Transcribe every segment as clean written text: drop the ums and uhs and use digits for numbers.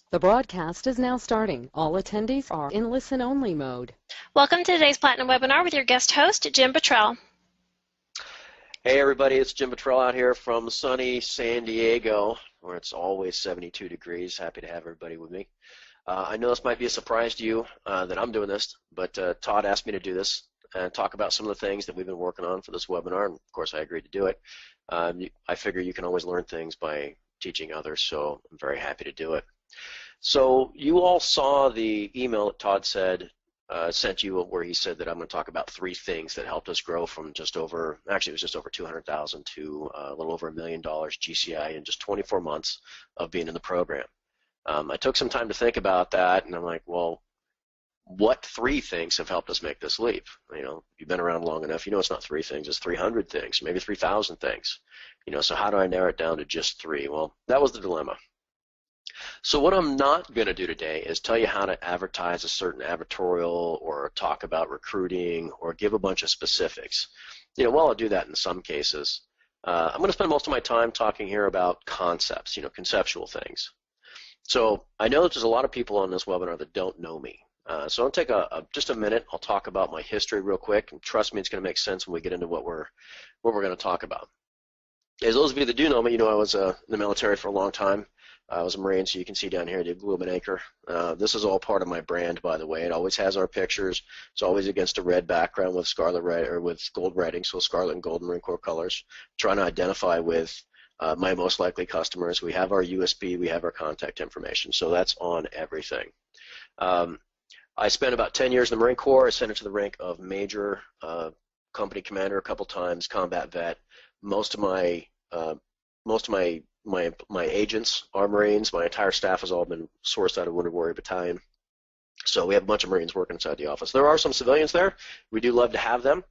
The broadcast is now starting. All attendees are in listen-only mode. Welcome to today's Platinum webinar with your guest host, Jim Buttrell. Hey everybody, it's Jim Buttrell out here from sunny San Diego, where it's always 72 degrees. Happy to have everybody with me. I know this might be a surprise to you that I'm doing this, but Todd asked me to do this and talk about some of the things that we've been working on for this webinar, and of course I agreed to do it. I figure you can always learn things by teaching others, so I'm very happy to do it. So you all saw the email that Todd sent you, where he said that I'm going to talk about 3 things that helped us grow from just over, actually it was just over 200,000 to a little over $1 million GCI in just 24 months of being in the program. I took some time to think about that, and I'm like, well, what 3 things have helped us make this leap? You know, you've been around long enough, you know it's not 3 things, it's 300 things, maybe 3,000 things. You know, so how do I narrow it down to just 3? Well, that was the dilemma. So what I'm not going to do today is tell you how to advertise a certain advertorial or talk about recruiting or give a bunch of specifics. You know, while I'll do that in some cases, I'm going to spend most of my time talking here about concepts, you know, conceptual things. So I know that there's a lot of people on this webinar that don't know me. So I'll take just a minute. I'll talk about my history real quick, and trust me, it's going to make sense when we get into what we're going to talk about. As those of you that do know me, you know I was in the military for a long time. I was a Marine, so you can see down here the Globe and Anchor. This is all part of my brand, by the way. It always has our pictures. It's always against a red background with with gold writing, so scarlet and gold Marine Corps colors. Trying to identify with my most likely customers. We have our USB, we have our contact information, so that's on everything. I spent about 10 years in the Marine Corps. I ascended to the rank of Major, company commander a couple times, combat vet. Most of my agents are Marines. My entire staff has all been sourced out of Wounded Warrior Battalion. So we have a bunch of Marines working inside the office. There are some civilians there. We do love to have them,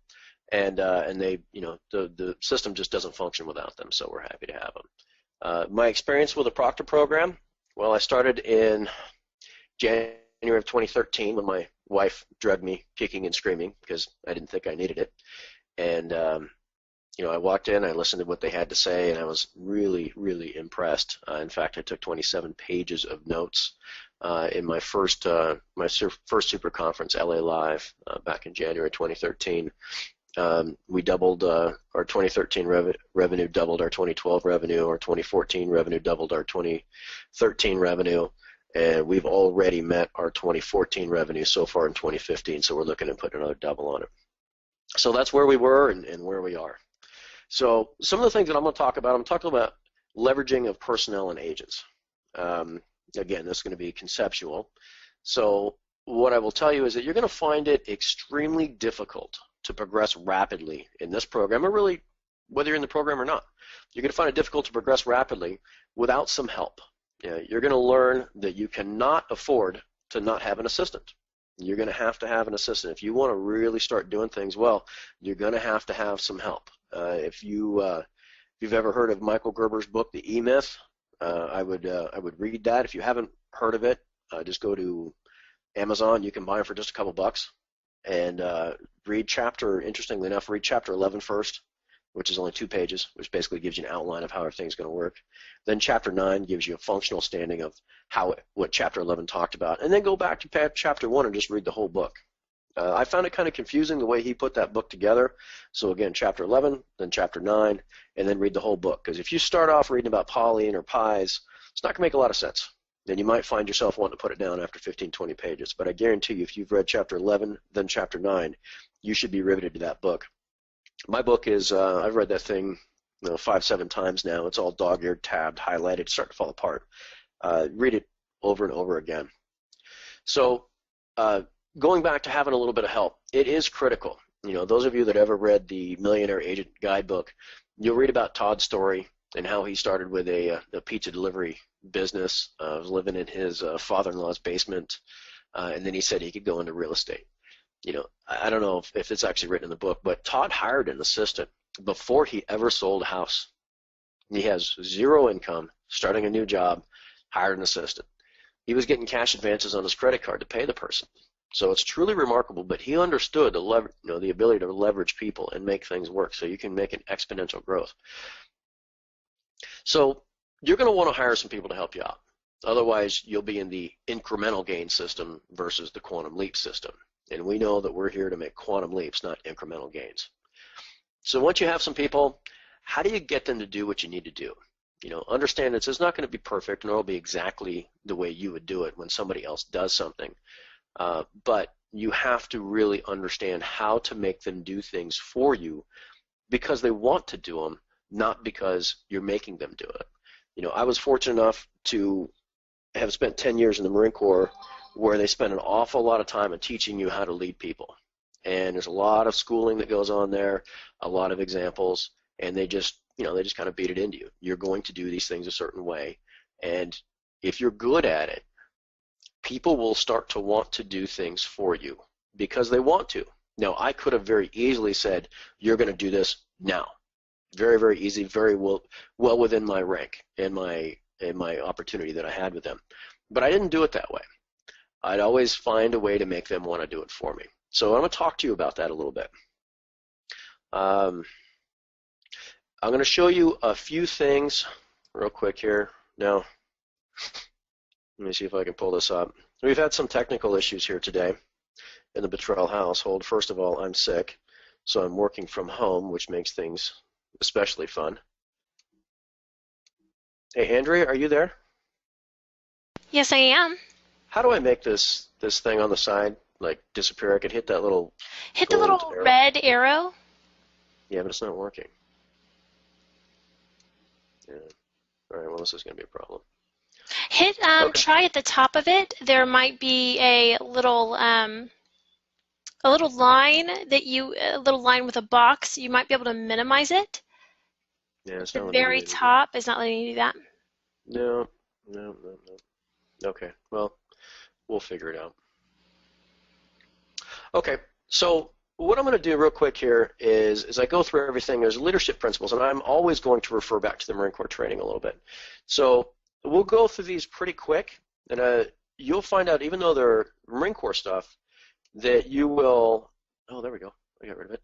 and they, you know, the system just doesn't function without them. So we're happy to have them. My experience with the Proctor program. Well, I started in January of 2013 when my wife drugged me kicking and screaming because I didn't think I needed it, and you know, I walked in, I listened to what they had to say, and I was really, really impressed. In fact, I took 27 pages of notes in my first super conference, LA Live, back in January 2013. We doubled our 2013 revenue, doubled our 2012 revenue, our 2014 revenue doubled our 2013 revenue, and we've already met our 2014 revenue so far in 2015, so we're looking at putting another double on it. So that's where we were and where we are. So some of the things that I'm going to talk about, I'm talking about leveraging of personnel and agents. Again, this is going to be conceptual. So what I will tell you is that you're going to find it extremely difficult to progress rapidly in this program, or really whether you're in the program or not. You're going to find it difficult to progress rapidly without some help. You're going to learn that you cannot afford to not have an assistant. You're going to have an assistant. If you want to really start doing things well, you're going to have some help. If you've ever heard of Michael Gerber's book, The E-Myth, I would read that. If you haven't heard of it, just go to Amazon. You can buy it for just a couple bucks, and interestingly enough, read chapter 11 first, which is only 2 pages, which basically gives you an outline of how everything's going to work. Then chapter 9 gives you a functional standing of what chapter 11 talked about, and then go back to chapter 1 and just read the whole book. I found it kind of confusing the way he put that book together. So again, chapter 11, then chapter 9, and then read the whole book. Because if you start off reading about Pauline or pies, it's not going to make a lot of sense. Then you might find yourself wanting to put it down after 15, 20 pages. But I guarantee you, if you've read chapter 11, then chapter 9, you should be riveted to that book. My book is, I've read that thing 5, 7 times now. It's all dog-eared, tabbed, highlighted. It's starting to fall apart. Read it over and over again. So going back to having a little bit of help, it is critical. You know, those of you that ever read the Millionaire Agent Guidebook, you'll read about Todd's story and how he started with a pizza delivery business, was living in his father-in-law's basement, and then he said he could go into real estate. You know, I don't know if it's actually written in the book, but Todd hired an assistant before he ever sold a house. He has 0 income, starting a new job, hired an assistant. He was getting cash advances on his credit card to pay the person. So it's truly remarkable, but he understood the ability to leverage people and make things work so you can make an exponential growth. So you're going to want to hire some people to help you out. Otherwise, you'll be in the incremental gain system versus the quantum leap system. And we know that we're here to make quantum leaps, not incremental gains. So once you have some people, how do you get them to do what you need to do? Understand it's not going to be perfect, nor will be exactly the way you would do it when somebody else does something. But you have to really understand how to make them do things for you because they want to do them, not because you're making them do it. I was fortunate enough to have spent 10 years in the Marine Corps where they spend an awful lot of time in teaching you how to lead people. And there's a lot of schooling that goes on there, a lot of examples, and they just kind of beat it into you. You're going to do these things a certain way, and if you're good at it, people will start to want to do things for you because they want to. Now, I could have very easily said, you're going to do this now. Very, very easy, very well within my rank and my opportunity that I had with them. But I didn't do it that way. I'd always find a way to make them want to do it for me. So I'm going to talk to you about that a little bit. I'm going to show you a few things real quick here. Now, let me see if I can pull this up. We've had some technical issues here today in the Betrell household. First of all, I'm sick, so I'm working from home, which makes things especially fun. Hey, Andrea, are you there? Yes, I am. How do I make this thing on the side disappear? I could hit that little Hit red arrow. Yeah, but it's not working. Yeah. All right. Well, this is going to be a problem. Hit Okay. Try at the top of it. There might be a little line with a box. You might be able to minimize it. Yeah, it's The not letting very me do top is not letting you do that. that. No. Okay. Well, we'll figure it out. Okay. So what I'm going to do real quick here is, as I go through everything, there's leadership principles, and I'm always going to refer back to the Marine Corps training a little bit. So we'll go through these pretty quick, and you'll find out, even though they're Marine Corps stuff, that you will, oh, there we go, I got rid of it,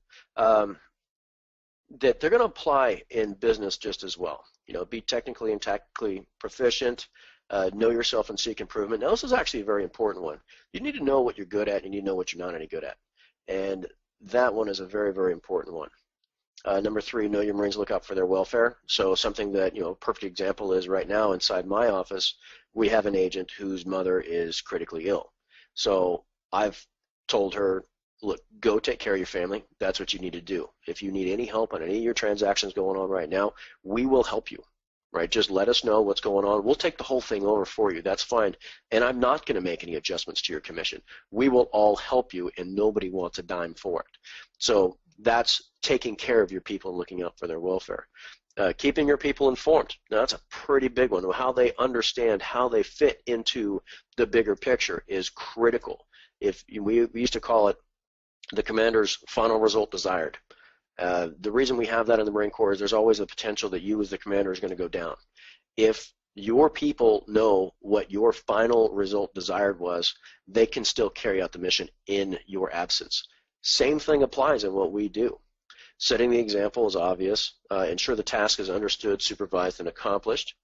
that they're going to apply in business just as well. Be technically and tactically proficient, know yourself and seek improvement. Now, this is actually a very important one. You need to know what you're good at, and you need to know what you're not any good at. And that one is a very, very important one. Number 3, know your Marines, look out for their welfare. So something that, a perfect example is right now inside my office, we have an agent whose mother is critically ill. So I've told her, look, go take care of your family. That's what you need to do. If you need any help on any of your transactions going on right now, we will help you. Right? Just let us know what's going on. We'll take the whole thing over for you. That's fine. And I'm not going to make any adjustments to your commission. We will all help you, and nobody wants a dime for it. So that's taking care of your people and looking out for their welfare. Keeping your people informed. Now, that's a pretty big one. How they understand how they fit into the bigger picture is critical. We used to call it the commander's final result desired. The reason we have that in the Marine Corps is there's always the potential that you as the commander is going to go down. If your people know what your final result desired was, they can still carry out the mission in your absence. Same thing applies in what we do. Setting the example is obvious. Ensure the task is understood, supervised, and accomplished.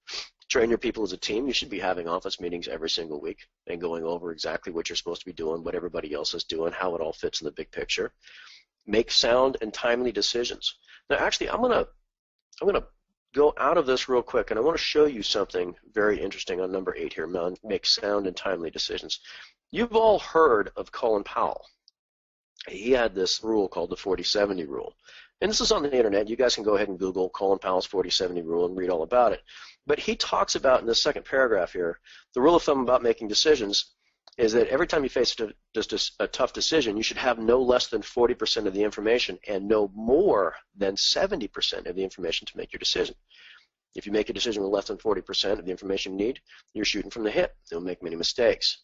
Train your people as a team. You should be having office meetings every single week and going over exactly what you're supposed to be doing, what everybody else is doing, how it all fits in the big picture. Make sound and timely decisions. Now, actually, I'm gonna go out of this real quick, and I want to show you something very interesting on number 8 here. Make sound and timely decisions. You've all heard of Colin Powell. He had this rule called the 40-70 rule, and this is on the internet. You guys can go ahead and Google Colin Powell's 40-70 rule and read all about it. But he talks about in the second paragraph here, the rule of thumb about making decisions is that every time you face just a tough decision, you should have no less than 40% of the information and no more than 70% of the information to make your decision. If you make a decision with less than 40% of the information you need, you're shooting from the hip. You'll make many mistakes.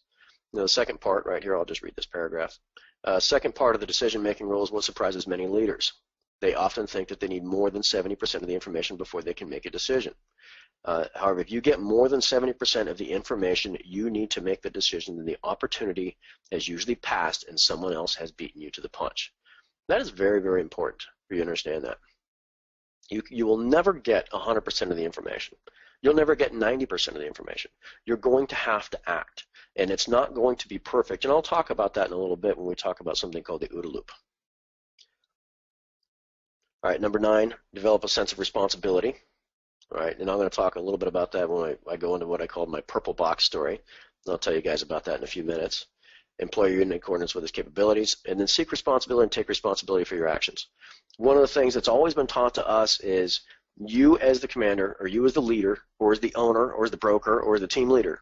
Now, the second part right here, I'll just read this paragraph. Second part of the decision-making rule is what surprises many leaders. They often think that they need more than 70% of the information before they can make a decision. However, if you get more than 70% of the information you need to make the decision, then the opportunity has usually passed and someone else has beaten you to the punch. That is very, very important for you to understand that. You will never get 100% of the information. You'll never get 90% of the information. You're going to have to act, and it's not going to be perfect. And I'll talk about that in a little bit when we talk about something called the OODA loop. All right, number 9, develop a sense of responsibility. All right, and I'm going to talk a little bit about that when I go into what I call my purple box story. And I'll tell you guys about that in a few minutes. Employ your unit in accordance with its capabilities, and then seek responsibility and take responsibility for your actions. One of the things that's always been taught to us is you as the commander, or you as the leader, or as the owner, or as the broker, or as the team leader,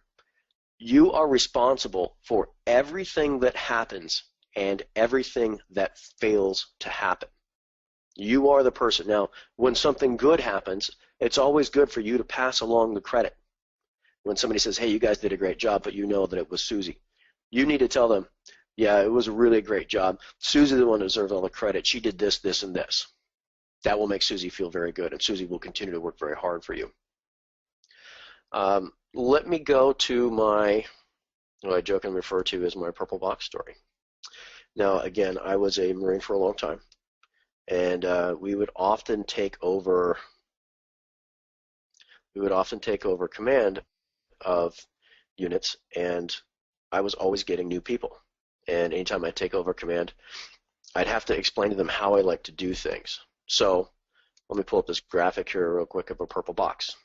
you are responsible for everything that happens and everything that fails to happen. You are the person. Now, when something good happens, it's always good for you to pass along the credit. When somebody says, hey, you guys did a great job, but you know that it was Susie, you need to tell them, yeah, it was a really great job. Susie the one who deserves all the credit. She did this, this, and this. That will make Susie feel very good, and Susie will continue to work very hard for you. Let me go to my, what I joke and refer to as my purple box story. Now, again, I was a Marine for a long time, and we would often take over command of units, and I was always getting new people. And anytime I take over command, I'd have to explain to them how I like to do things. So let me pull up this graphic here real quick of a purple box.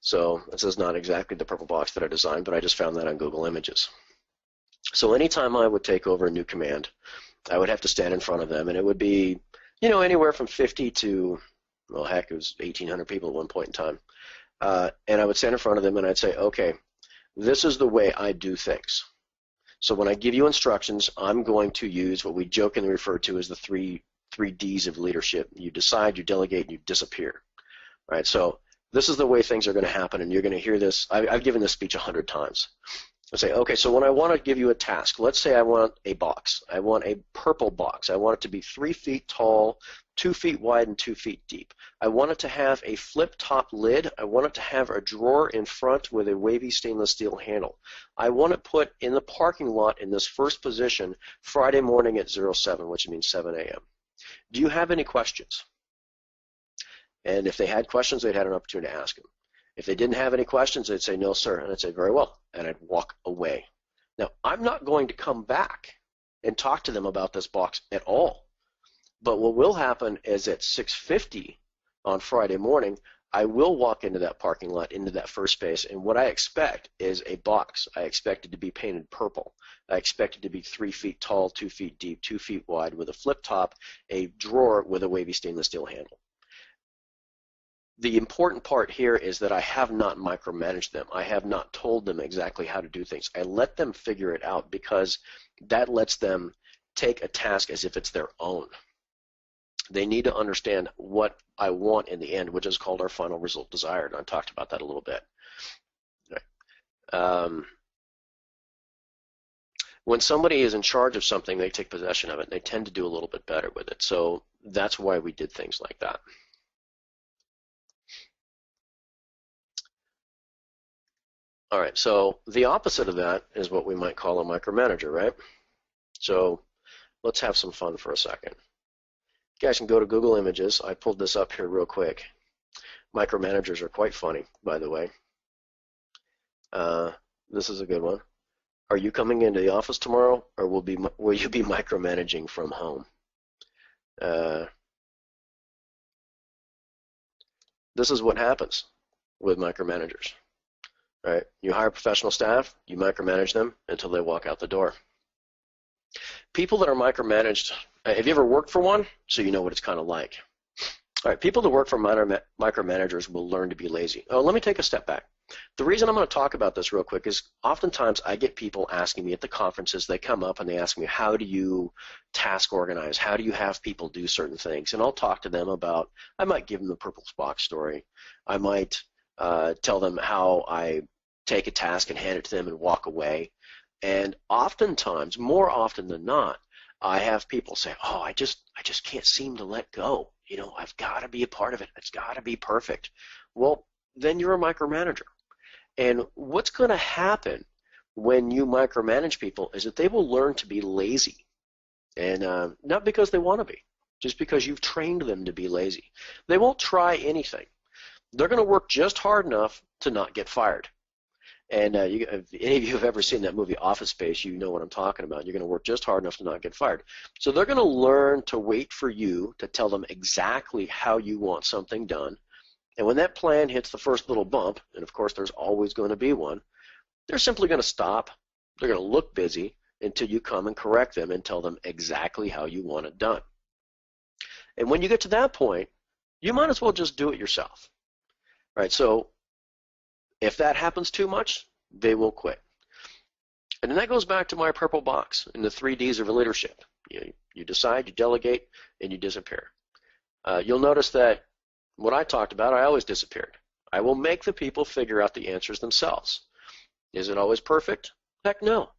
So this is not exactly the purple box that I designed, but I just found that on Google Images. So anytime I would take over a new command, I would have to stand in front of them, and it would be, you know, anywhere from 50 to, well, heck, it was 1,800 people at one point in time. And I would stand in front of them, and I'd say, okay, this is the way I do things. So when I give you instructions, I'm going to use what we jokingly refer to as the three Ds of leadership. You decide, you delegate, and you disappear. All right, so this is the way things are going to happen, and you're going to hear this. I've given this speech 100 times. I say, okay, so when I want to give you a task, let's say I want a box. I want a purple box. I want it to be 3 feet tall, 2 feet wide, and 2 feet deep. I want it to have a flip-top lid. I want it to have a drawer in front with a wavy stainless steel handle. I want it put in the parking lot in this first position Friday morning at 07, which means 7 a.m. Do you have any questions? And if they had questions, they'd had an opportunity to ask them. If they didn't have any questions, they'd say, no, sir. And I'd say, very well. And I'd walk away. Now, I'm not going to come back and talk to them about this box at all. But what will happen is at 6:50 on Friday morning, I will walk into that parking lot, into that first space, and what I expect is a box. I expect it to be painted purple. I expect it to be 3 feet tall, 2 feet deep, 2 feet wide with a flip top, a drawer with a wavy stainless steel handle. The important part here is that I have not micromanaged them. I have not told them exactly how to do things. I let them figure it out because that lets them take a task as if it's their own. They need to understand what I want in the end, which is called our final result desired. And I talked about that a little bit. Right. When somebody is in charge of something, they take possession of it, and they tend to do a little bit better with it. So that's why we did things like that. All right, so the opposite of that is what we might call a micromanager, right? So let's have some fun for a second. You guys can go to Google Images. I pulled this up here real quick. Micromanagers are quite funny, by the way. This is a good one. Are you coming into the office tomorrow, or will you be micromanaging from home? This is what happens with micromanagers. Right? You hire professional staff, you micromanage them until they walk out the door. People that are micromanaged, have you ever worked for one? So you know what it's kind of like. All right, people that work for micromanagers will learn to be lazy. Oh, let me take a step back. The reason I'm going to talk about this real quick is oftentimes I get people asking me at the conferences, they come up and they ask me, how do you task organize? How do you have people do certain things? And I'll talk to them about, I might give them the purple box story. I might tell them how I take a task and hand it to them and walk away. And oftentimes, more often than not, I have people say, oh, I just can't seem to let go. You know, I've got to be a part of it. It's got to be perfect. Well, then you're a micromanager. And what's going to happen when you micromanage people is that they will learn to be lazy. And not because they want to be, just because you've trained them to be lazy. They won't try anything. they're going to work just hard enough to not get fired. And if any of you have ever seen that movie Office Space, you know what I'm talking about. You're going to work just hard enough to not get fired. So they're going to learn to wait for you to tell them exactly how you want something done. And when that plan hits the first little bump, and of course there's always going to be one, they're simply going to stop. They're going to look busy until you come and correct them and tell them exactly how you want it done. And when you get to that point, you might as well just do it yourself. Right? So if that happens too much, they will quit. And then that goes back to my purple box and the 3 Ds of leadership. You decide, you delegate, and you disappear. You'll notice that what I talked about, I always disappeared. I will make the people figure out the answers themselves. Is it always perfect? Heck no.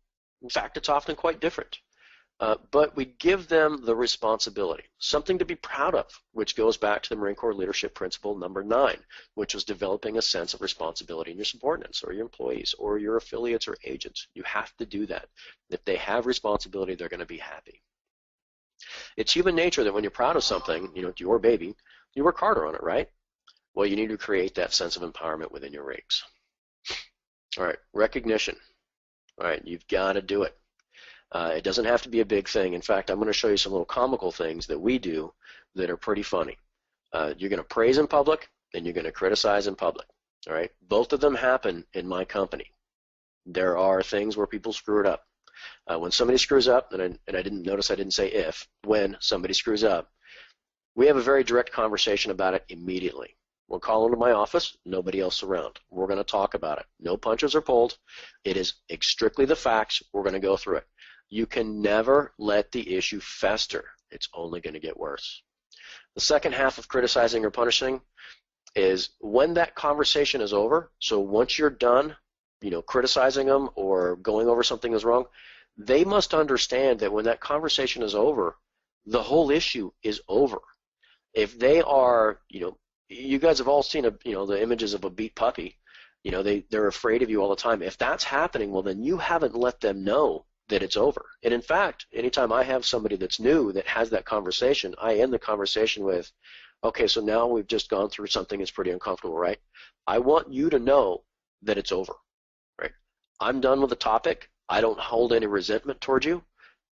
In fact, it's often quite different. But we give them the responsibility, something to be proud of, which goes back to the Marine Corps Leadership Principle number 9, which was developing a sense of responsibility in your subordinates or your employees or your affiliates or agents. You have to do that. If they have responsibility, they're going to be happy. It's human nature that when you're proud of something, it's your baby, you work harder on it, right? Well, you need to create that sense of empowerment within your ranks. All right, recognition. All right, you've got to do it. It doesn't have to be a big thing. In fact, I'm going to show you some little comical things that we do that are pretty funny. You're going to praise in public, and you're going to criticize in public. All right, both of them happen in my company. There are things where people screw it up. When somebody screws up, and I didn't notice I didn't say if, when somebody screws up, we have a very direct conversation about it immediately. We'll call into my office, nobody else around. We're going to talk about it. No punches are pulled. It is strictly the facts. We're going to go through it. You can never let the issue fester. It's only going to get worse. The second half of criticizing or punishing is when that conversation is over. So once you're done, criticizing them or going over something that's wrong, they must understand that when that conversation is over, the whole issue is over. If they are, you guys have all seen the images of a beat puppy. They're afraid of you all the time. If that's happening, well, then you haven't let them know that it's over. And in fact, anytime I have somebody that's new that has that conversation, I end the conversation with, okay, so now we've just gone through something that's pretty uncomfortable, right? I want you to know that it's over, right? I'm done with the topic. I don't hold any resentment toward you.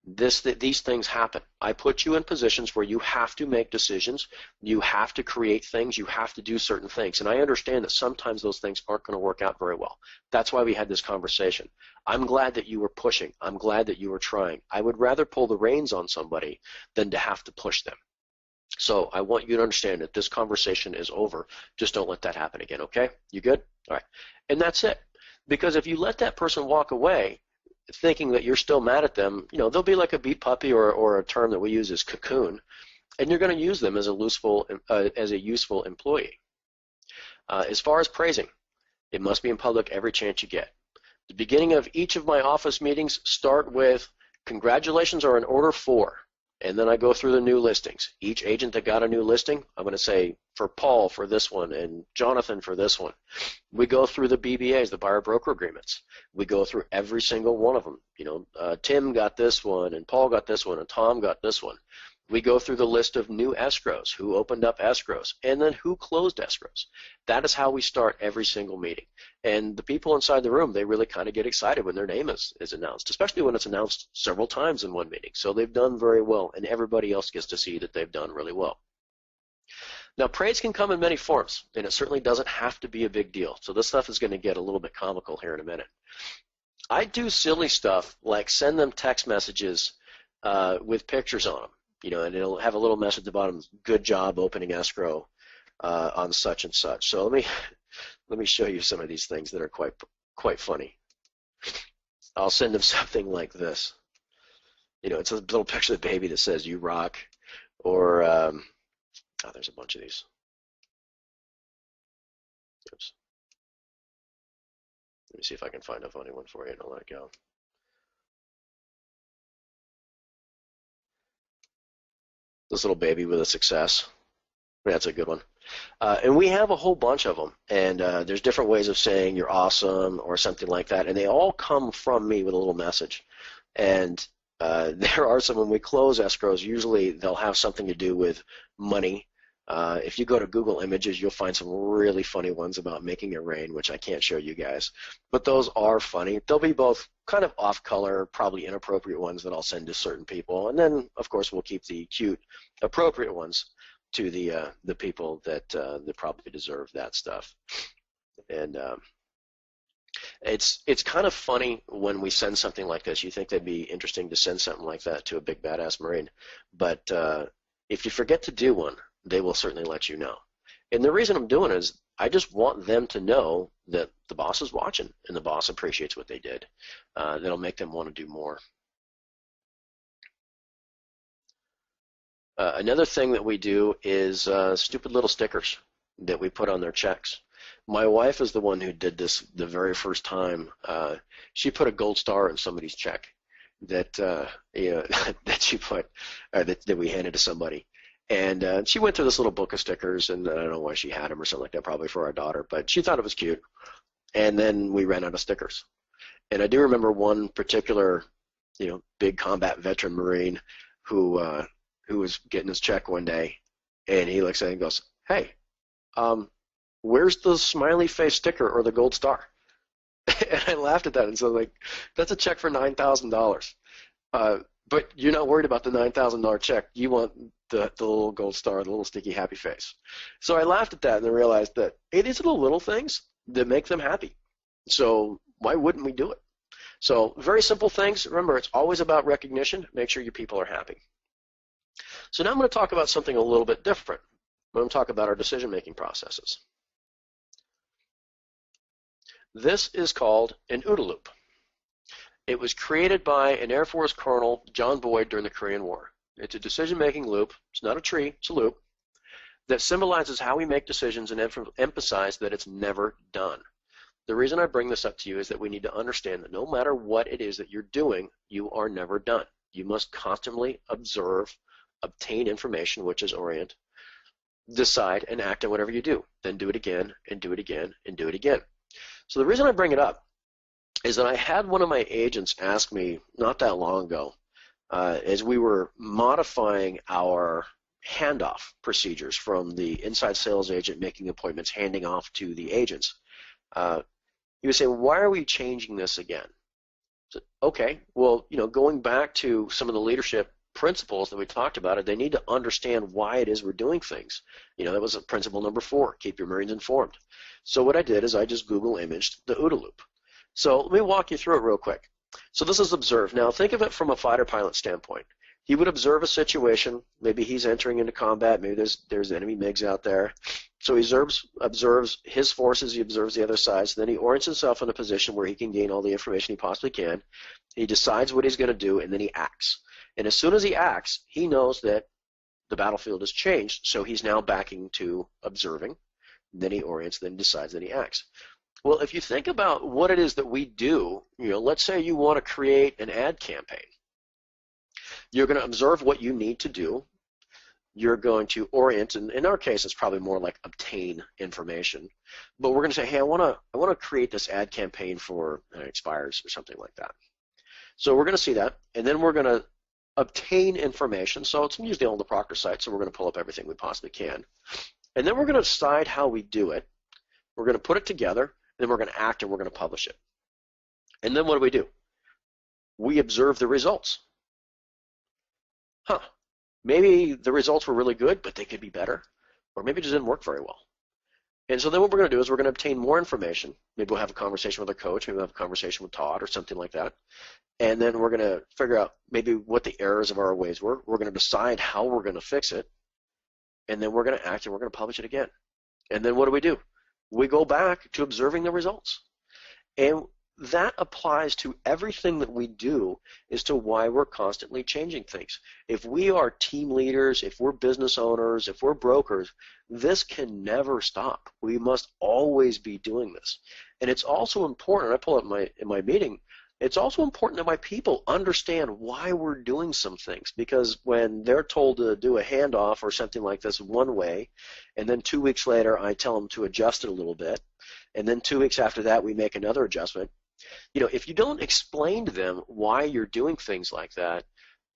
These things happen. I put you in positions where you have to make decisions, you have to create things, you have to do certain things. And I understand that sometimes those things aren't going to work out very well. That's why we had this conversation. I'm glad that you were pushing. I'm glad that you were trying. I would rather pull the reins on somebody than to have to push them. So I want you to understand that this conversation is over. Just don't let that happen again, okay? You good? All right. And that's it. Because if you let that person walk away, thinking that you're still mad at them, they'll be like a beat puppy, or a term that we use is cocoon, and you're going to use them as a useful employee. As far as praising, it must be in public every chance you get. The beginning of each of my office meetings start with congratulations are in order for, and then I go through the new listings. Each agent that got a new listing, I'm going to say for Paul for this one and Jonathan for this one. We go through the BBAs, the buyer broker agreements. We go through every single one of them. Tim got this one, and Paul got this one, and Tom got this one. We go through the list of new escrows, who opened up escrows, and then who closed escrows. That is how we start every single meeting. And the people inside the room, they really kind of get excited when their name is announced, especially when it's announced several times in one meeting. So they've done very well, and everybody else gets to see that they've done really well. Now, praise can come in many forms, and it certainly doesn't have to be a big deal. So this stuff is going to get a little bit comical here in a minute. I do silly stuff like send them text messages with pictures on them. And it'll have a little message at the bottom, good job opening escrow on such and such. So let me show you some of these things that are quite funny. I'll send them something like this. It's a little picture of the baby that says, you rock, or, there's a bunch of these. Oops. Let me see if I can find a funny one for you and I'll let it go. This little baby with a success. That's a good one. And we have a whole bunch of them. And there's different ways of saying you're awesome or something like that. And they all come from me with a little message. And there are some, when we close escrows, usually they'll have something to do with money. If you go to Google Images, you'll find some really funny ones about making it rain, which I can't show you guys. But those are funny. They'll be both kind of off-color, probably inappropriate ones that I'll send to certain people. And then, of course, we'll keep the cute, appropriate ones to the people that probably deserve that stuff. And it's kind of funny when we send something like this. You think that'd be interesting to send something like that to a big badass Marine. But if you forget to do one, they will certainly let you know. And the reason I'm doing it is I just want them to know that the boss is watching and the boss appreciates what they did. That'll make them want to do more. Another thing that we do is stupid little stickers that we put on their checks. My wife is the one who did this the very first time. She put a gold star in somebody's check that that she put that we handed to somebody. And she went through this little book of stickers, and I don't know why she had them or something like that, probably for our daughter, but she thought it was cute. And then we ran out of stickers. And I do remember one particular, big combat veteran Marine who was getting his check one day, and he looks at it and goes, "Hey, where's the smiley face sticker or the gold star?" And I laughed at that and said, like, that's a check for $9,000. But you're not worried about the $9,000 check. You want the little gold star, the little sticky happy face. So I laughed at that and I realized that, hey, these are the little things that make them happy. So why wouldn't we do it? So very simple things. Remember, it's always about recognition. Make sure your people are happy. So now I'm going to talk about something a little bit different. I'm going to talk about our decision-making processes. This is called an OODA loop. It was created by an Air Force Colonel, John Boyd, during the Korean War. It's a decision-making loop. It's not a tree. It's a loop that symbolizes how we make decisions and emphasize that it's never done. The reason I bring this up to you is that we need to understand that no matter what it is that you're doing, you are never done. You must constantly observe, obtain information, which is orient, decide, and act on whatever you do. Then do it again, and do it again, and do it again. So the reason I bring it up is that I had one of my agents ask me not that long ago, as we were modifying our handoff procedures from the inside sales agent making appointments, handing off to the agents. He would say, why are we changing this again? So, okay, well, going back to some of the leadership principles that we talked about, they need to understand why it is we're doing things. That was principle number 4, keep your Marines informed. So what I did is I just Google imaged the OODA loop. So let me walk you through it real quick. So this is observe. Now think of it from a fighter pilot standpoint. He would observe a situation. Maybe he's entering into combat. Maybe there's enemy MiGs out there. So he observes his forces. He observes the other side. So then he orients himself in a position where he can gain all the information he possibly can. He decides what he's going to do, and then he acts. And as soon as he acts, he knows that the battlefield has changed, so he's now backing to observing. Then he orients, then he decides, then he acts. Well, if you think about what it is that we do, let's say you want to create an ad campaign. You're going to observe what you need to do. You're going to orient, and in our case, it's probably more like obtain information. But we're going to say, hey, I want to create this ad campaign for expires or something like that. So we're going to see that, and then we're going to obtain information. So it's usually on the Proctor site, so we're going to pull up everything we possibly can. And then we're going to decide how we do it. We're going to put it together, and then we're going to act, and we're going to publish it. And then what do? We observe the results. Maybe the results were really good, but they could be better. Or maybe it just didn't work very well. And so then what we're going to do is we're going to obtain more information. Maybe we'll have a conversation with our coach. Maybe we'll have a conversation with Todd or something like that. And then we're going to figure out maybe what the errors of our ways were. We're going to decide how we're going to fix it. And then we're going to act, and we're going to publish it again. And then what do? We go back to observing the results. And that applies to everything that we do as to why we're constantly changing things. If we are team leaders, if we're business owners, if we're brokers, this can never stop. We must always be doing this. And it's also important, I pull up in my meeting, it's also important that my people understand why we're doing some things, because when they're told to do a handoff or something like this one way, and then 2 weeks later I tell them to adjust it a little bit, and then 2 weeks after that we make another adjustment, if you don't explain to them why you're doing things like that,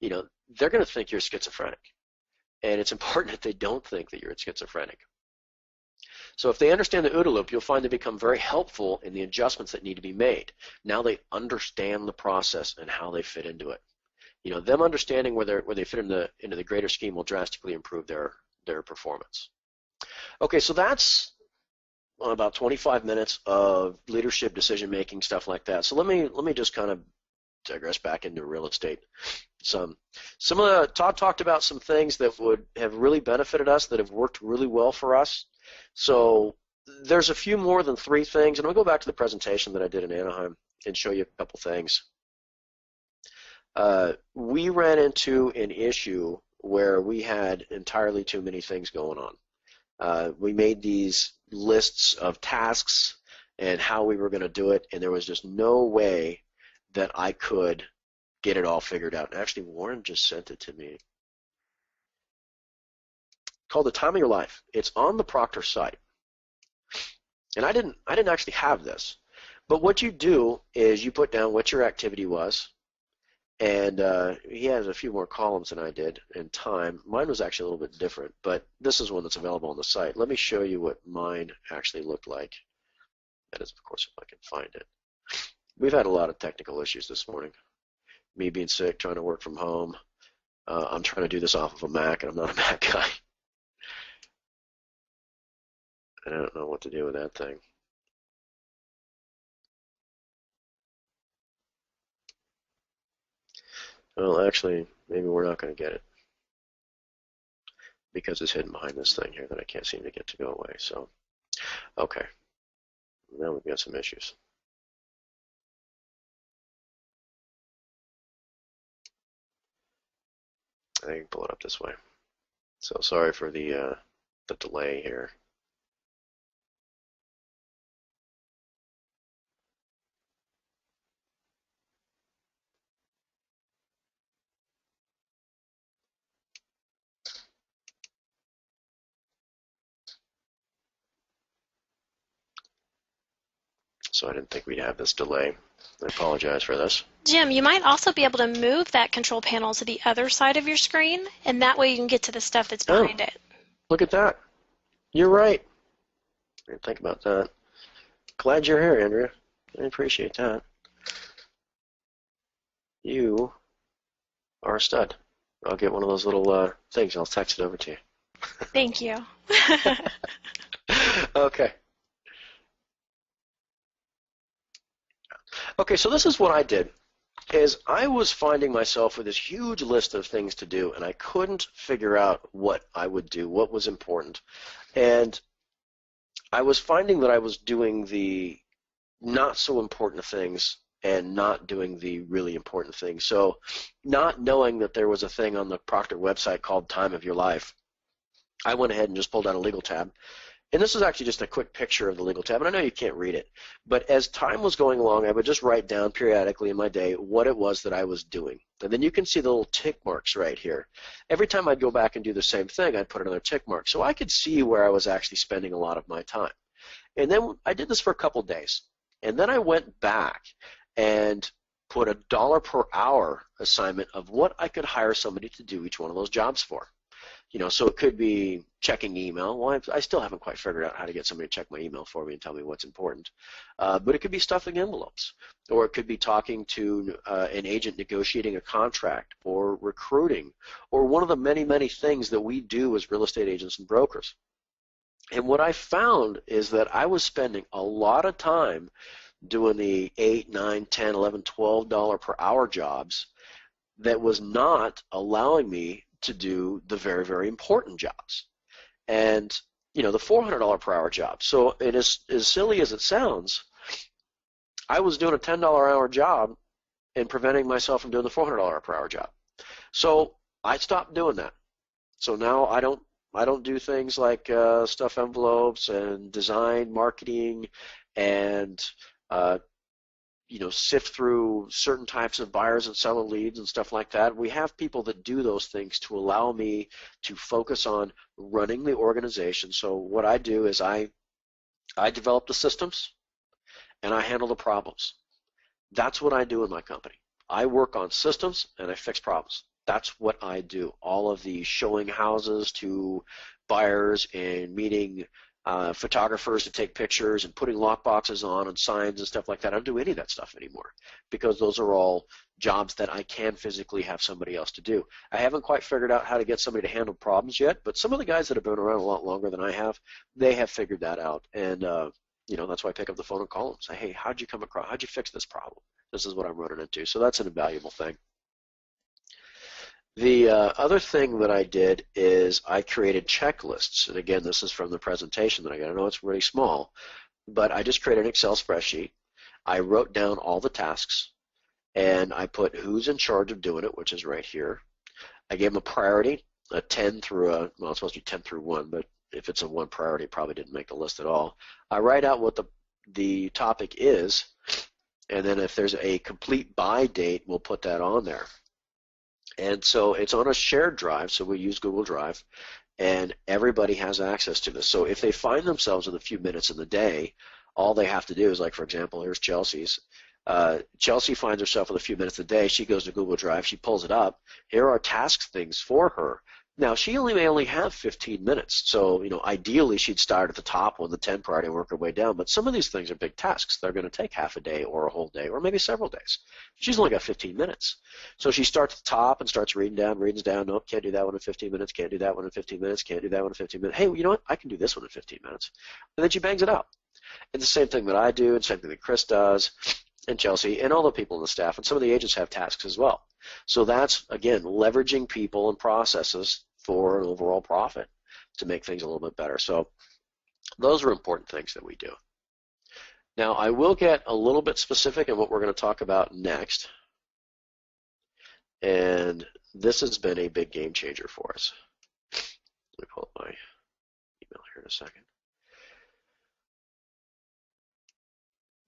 they're going to think you're schizophrenic. and it's important that they don't think that you're schizophrenic. So if they understand the OODA loop, you'll find they become very helpful in the adjustments that need to be made. Now they understand the process and how they fit into it. Them understanding where they fit into the greater scheme will drastically improve their performance. Okay, so that's about 25 minutes of leadership, decision making, stuff like that. So let me just kind of digress back into real estate. Some of the Todd talked about some things that would have really benefited us, that have worked really well for us. So there's a few more than 3 things, and I'll go back to the presentation that I did in Anaheim and show you a couple things. We ran into an issue where we had entirely too many things going on. We made these lists of tasks and how we were going to do it, and there was just no way that I could get it all figured out. Actually, Warren just sent it to me. Called The Time of Your Life. It's on the Proctor site. And I didn't actually have this. But what you do is you put down what your activity was, and he has a few more columns than I did in time. Mine was actually a little bit different, but this is one that's available on the site. Let me show you what mine actually looked like. That is, of course, if I can find it. We've had a lot of technical issues this morning. Me being sick, trying to work from home. I'm trying to do this off of a Mac, and I'm not a Mac guy. I don't know what to do with that thing. Well, actually, maybe we're not going to get it because it's hidden behind this thing here that I can't seem to get to go away. So, okay. Now we've got some issues. I can pull it up this way. So sorry for the delay here. So I didn't think we'd have this delay. I apologize for this. Jim, you might also be able to move that control panel to the other side of your screen, and that way you can get to the stuff that's behind it. Look at that. You're right. I didn't think about that. Glad you're here, Andrea. I appreciate that. You are a stud. I'll get one of those little things. I'll text it over to you. Thank you. Okay. Okay, so this is what I did. Is I was finding myself with this huge list of things to do, and I couldn't figure out what I would do, what was important. And I was finding that I was doing the not so important things and not doing the really important things. So not knowing that there was a thing on the Proctor website called Time of Your Life, I went ahead and just pulled out a legal tab. And this is actually just a quick picture of the legal tab, and I know you can't read it. But as time was going along, I would just write down periodically in my day what it was that I was doing. And then you can see the little tick marks right here. Every time I'd go back and do the same thing, I'd put another tick mark. So I could see where I was actually spending a lot of my time. And then I did this for a couple days. And then I went back and put a $1 per hour assignment of what I could hire somebody to do each one of those jobs for. So it could be checking email. Well, I still haven't quite figured out how to get somebody to check my email for me and tell me what's important. But it could be stuffing envelopes, or it could be talking to an agent negotiating a contract, or recruiting, or one of the many, many things that we do as real estate agents and brokers. And what I found is that I was spending a lot of time doing the $8, $9, $10, $11, $12 per hour jobs that was not allowing me to do the very, very important jobs. And, the $400 per hour job. So it is as silly as it sounds, I was doing a $10 an hour job and preventing myself from doing the $400 per hour job. So I stopped doing that. So now I don't do things like stuff envelopes and design, marketing, and sift through certain types of buyers and seller leads and stuff like that. We have people that do those things to allow me to focus on running the organization. So what I do is I develop the systems and I handle the problems. That's what I do in my company. I work on systems and I fix problems. That's what I do. All of the showing houses to buyers and meeting photographers to take pictures and putting lock boxes on and signs and stuff like that. I don't do any of that stuff anymore because those are all jobs that I can physically have somebody else to do. I haven't quite figured out how to get somebody to handle problems yet, but some of the guys that have been around a lot longer than I have, they have figured that out. And that's why I pick up the phone and call them and say, hey, how'd you fix this problem? This is what I'm running into. So that's an invaluable thing. The other thing that I did is I created checklists. And again, this is from the presentation that I got. I know it's really small, but I just created an Excel spreadsheet. I wrote down all the tasks, and I put who's in charge of doing it, which is right here. I gave them a priority, a 10 through well, it's supposed to be 10 through 1, but if it's a 1 priority, it probably didn't make the list at all. I write out what the topic is, and then if there's a complete by date, we'll put that on there. And so it's on a shared drive, so we use Google Drive, and everybody has access to this. So if they find themselves in a few minutes in the day, all they have to do is, like, for example, here's Chelsea's. Chelsea finds herself in a few minutes a day. She goes to Google Drive. She pulls it up. Here are task things for her. Now, she may only have 15 minutes, so ideally she'd start at the top on the 10 priority and work her way down, but some of these things are big tasks. They're going to take half a day or a whole day or maybe several days. She's only got 15 minutes. So she starts at the top and starts reading down. Nope, can't do that one in 15 minutes, can't do that one in 15 minutes, can't do that one in 15 minutes. Hey, you know what? I can do this one in 15 minutes. And then she bangs it out. It's the same thing that I do, and same thing that Chris does, and Chelsea, and all the people in the staff, and some of the agents have tasks as well. So that's, again, leveraging people and processes for an overall profit to make things a little bit better. So those are important things that we do. Now, I will get a little bit specific in what we're going to talk about next, and this has been a big game changer for us. Let me pull up my email here in a second.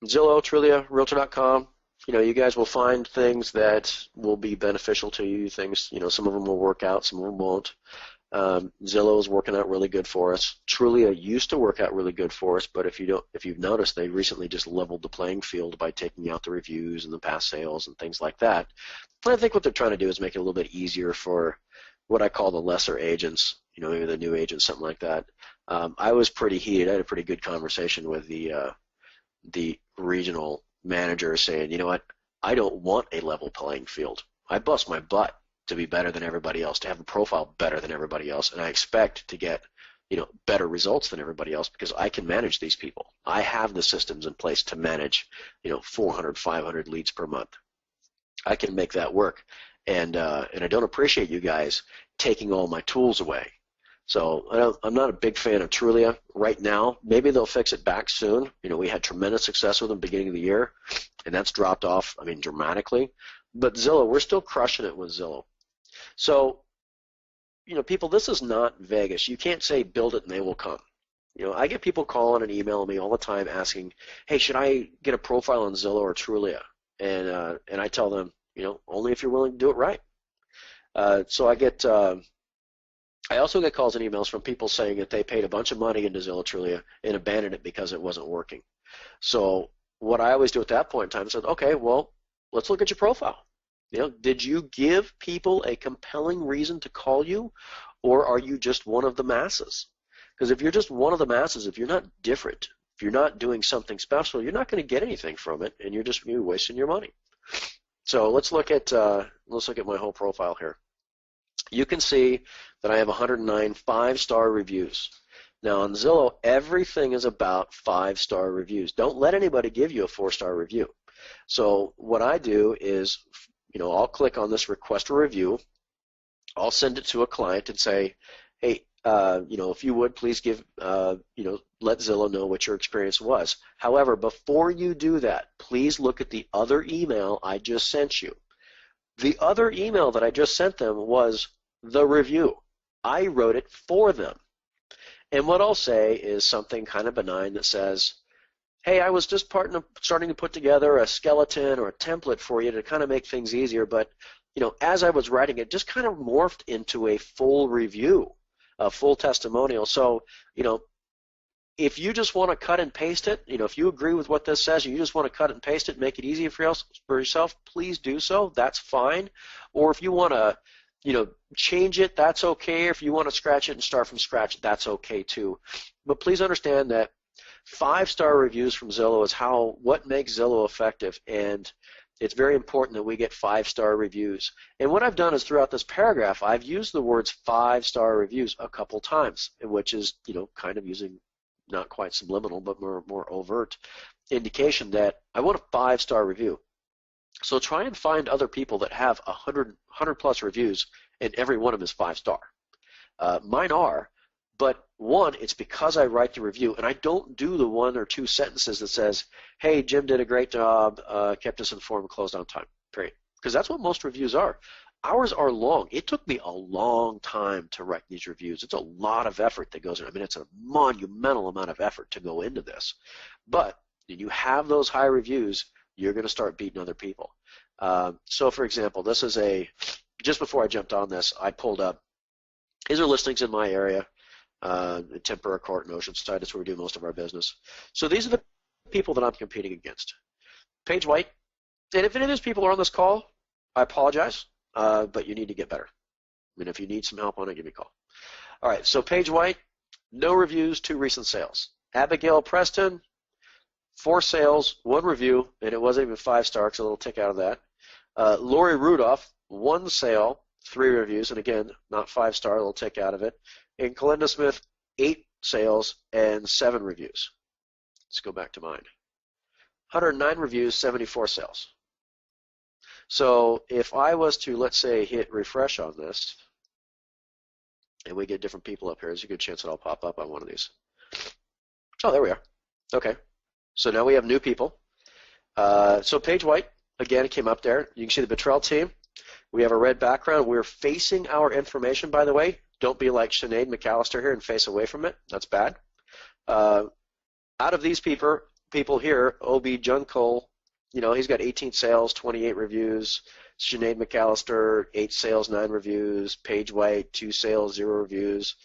Zillow, Trulia, Realtor.com. You guys will find things that will be beneficial to you. Things, some of them will work out, some of them won't. Zillow is working out really good for us. Trulia used to work out really good for us, but if you've noticed, they recently just leveled the playing field by taking out the reviews and the past sales and things like that. And I think what they're trying to do is make it a little bit easier for what I call the lesser agents, maybe the new agents, something like that. I was pretty heated. I had a pretty good conversation with the regional manager saying, you know what, I don't want a level playing field. I bust my butt to be better than everybody else, to have a profile better than everybody else, and I expect to get better results than everybody else because I can manage these people. I have the systems in place to manage 400, 500 leads per month. I can make that work, and I don't appreciate you guys taking all my tools away. So I'm not a big fan of Trulia right now. Maybe they'll fix it back soon. We had tremendous success with them beginning of the year, and that's dropped off, dramatically. But Zillow, we're still crushing it with Zillow. So, people, this is not Vegas. You can't say build it and they will come. I get people calling and emailing me all the time asking, hey, should I get a profile on Zillow or Trulia? And I tell them, only if you're willing to do it right. So I also get calls and emails from people saying that they paid a bunch of money into Zillow Trulia and abandoned it because it wasn't working. So what I always do at that point in time is said, okay, well, let's look at your profile. Did you give people a compelling reason to call you, or are you just one of the masses? Because if you're just one of the masses, if you're not different, if you're not doing something special, you're not going to get anything from it, and you're wasting your money. So let's look at my whole profile here. You can see that I have 109 5-star reviews. Now on Zillow, everything is about 5-star reviews. Don't let anybody give you a 4-star review. So what I do is, I'll click on this request a review. I'll send it to a client and say, hey, if you would, please give, let Zillow know what your experience was. However, before you do that, please look at the other email I just sent you. The other email that I just sent them was the review. I wrote it for them. And what I'll say is something kind of benign that says, hey, I was just starting to put together a skeleton or a template for you to kind of make things easier, but as I was writing it, just kind of morphed into a full review, a full testimonial. So, if you just want to cut and paste it, if you agree with what this says and you just want to cut it and paste it and make it easier for yourself, please do so. That's fine. Or if you want to change it, that's okay. If you want to scratch it and start from scratch, that's okay too. But please understand that 5-star reviews from Zillow is what makes Zillow effective, and it's very important that we get 5-star reviews. And what I've done is throughout this paragraph, I've used the words 5-star reviews a couple times, which is, kind of using not quite subliminal, but more overt indication that I want a 5-star review. So try and find other people that have 100 plus reviews, and every one of them is 5-star. Mine are, but one, it's because I write the review, and I don't do the 1 or 2 sentences that says, hey, Jim did a great job, kept us informed, closed on time, period. Because that's what most reviews are. Ours are long. It took me a long time to write these reviews. It's a lot of effort that goes in. I mean, it's a monumental amount of effort to go into this. But when you have those high reviews, you're going to start beating other people. So, for example, this is just before I jumped on this, I pulled up, these are listings in my area, Tempura Court and Oceanside. That's where we do most of our business. So these are the people that I'm competing against. Paige White, and if any of those people are on this call, I apologize, but you need to get better. I mean, if you need some help on it, give me a call. All right, so Paige White, no reviews, 2 recent sales. Abigail Preston, 4 sales, 1 review, and it wasn't even 5-star, so a little tick out of that. Lori Rudolph, 1 sale, 3 reviews, and again, not 5-star, a little tick out of it. And Kalinda Smith, 8 sales and 7 reviews. Let's go back to mine. 109 reviews, 74 sales. So if I was to, let's say, hit refresh on this, and we get different people up here, there's a good chance that I'll pop up on one of these. Oh, there we are. Okay. So now we have new people. So Paige White, again, it came up there. You can see the Betrell team. We have a red background. We're facing our information, by the way. Don't be like Sinead McAllister here and face away from it. That's bad. Out of these people here, O.B. Junkel, he's got 18 sales, 28 reviews. Sinead McAllister, 8 sales, 9 reviews. Paige White, 2 sales, 0 reviews.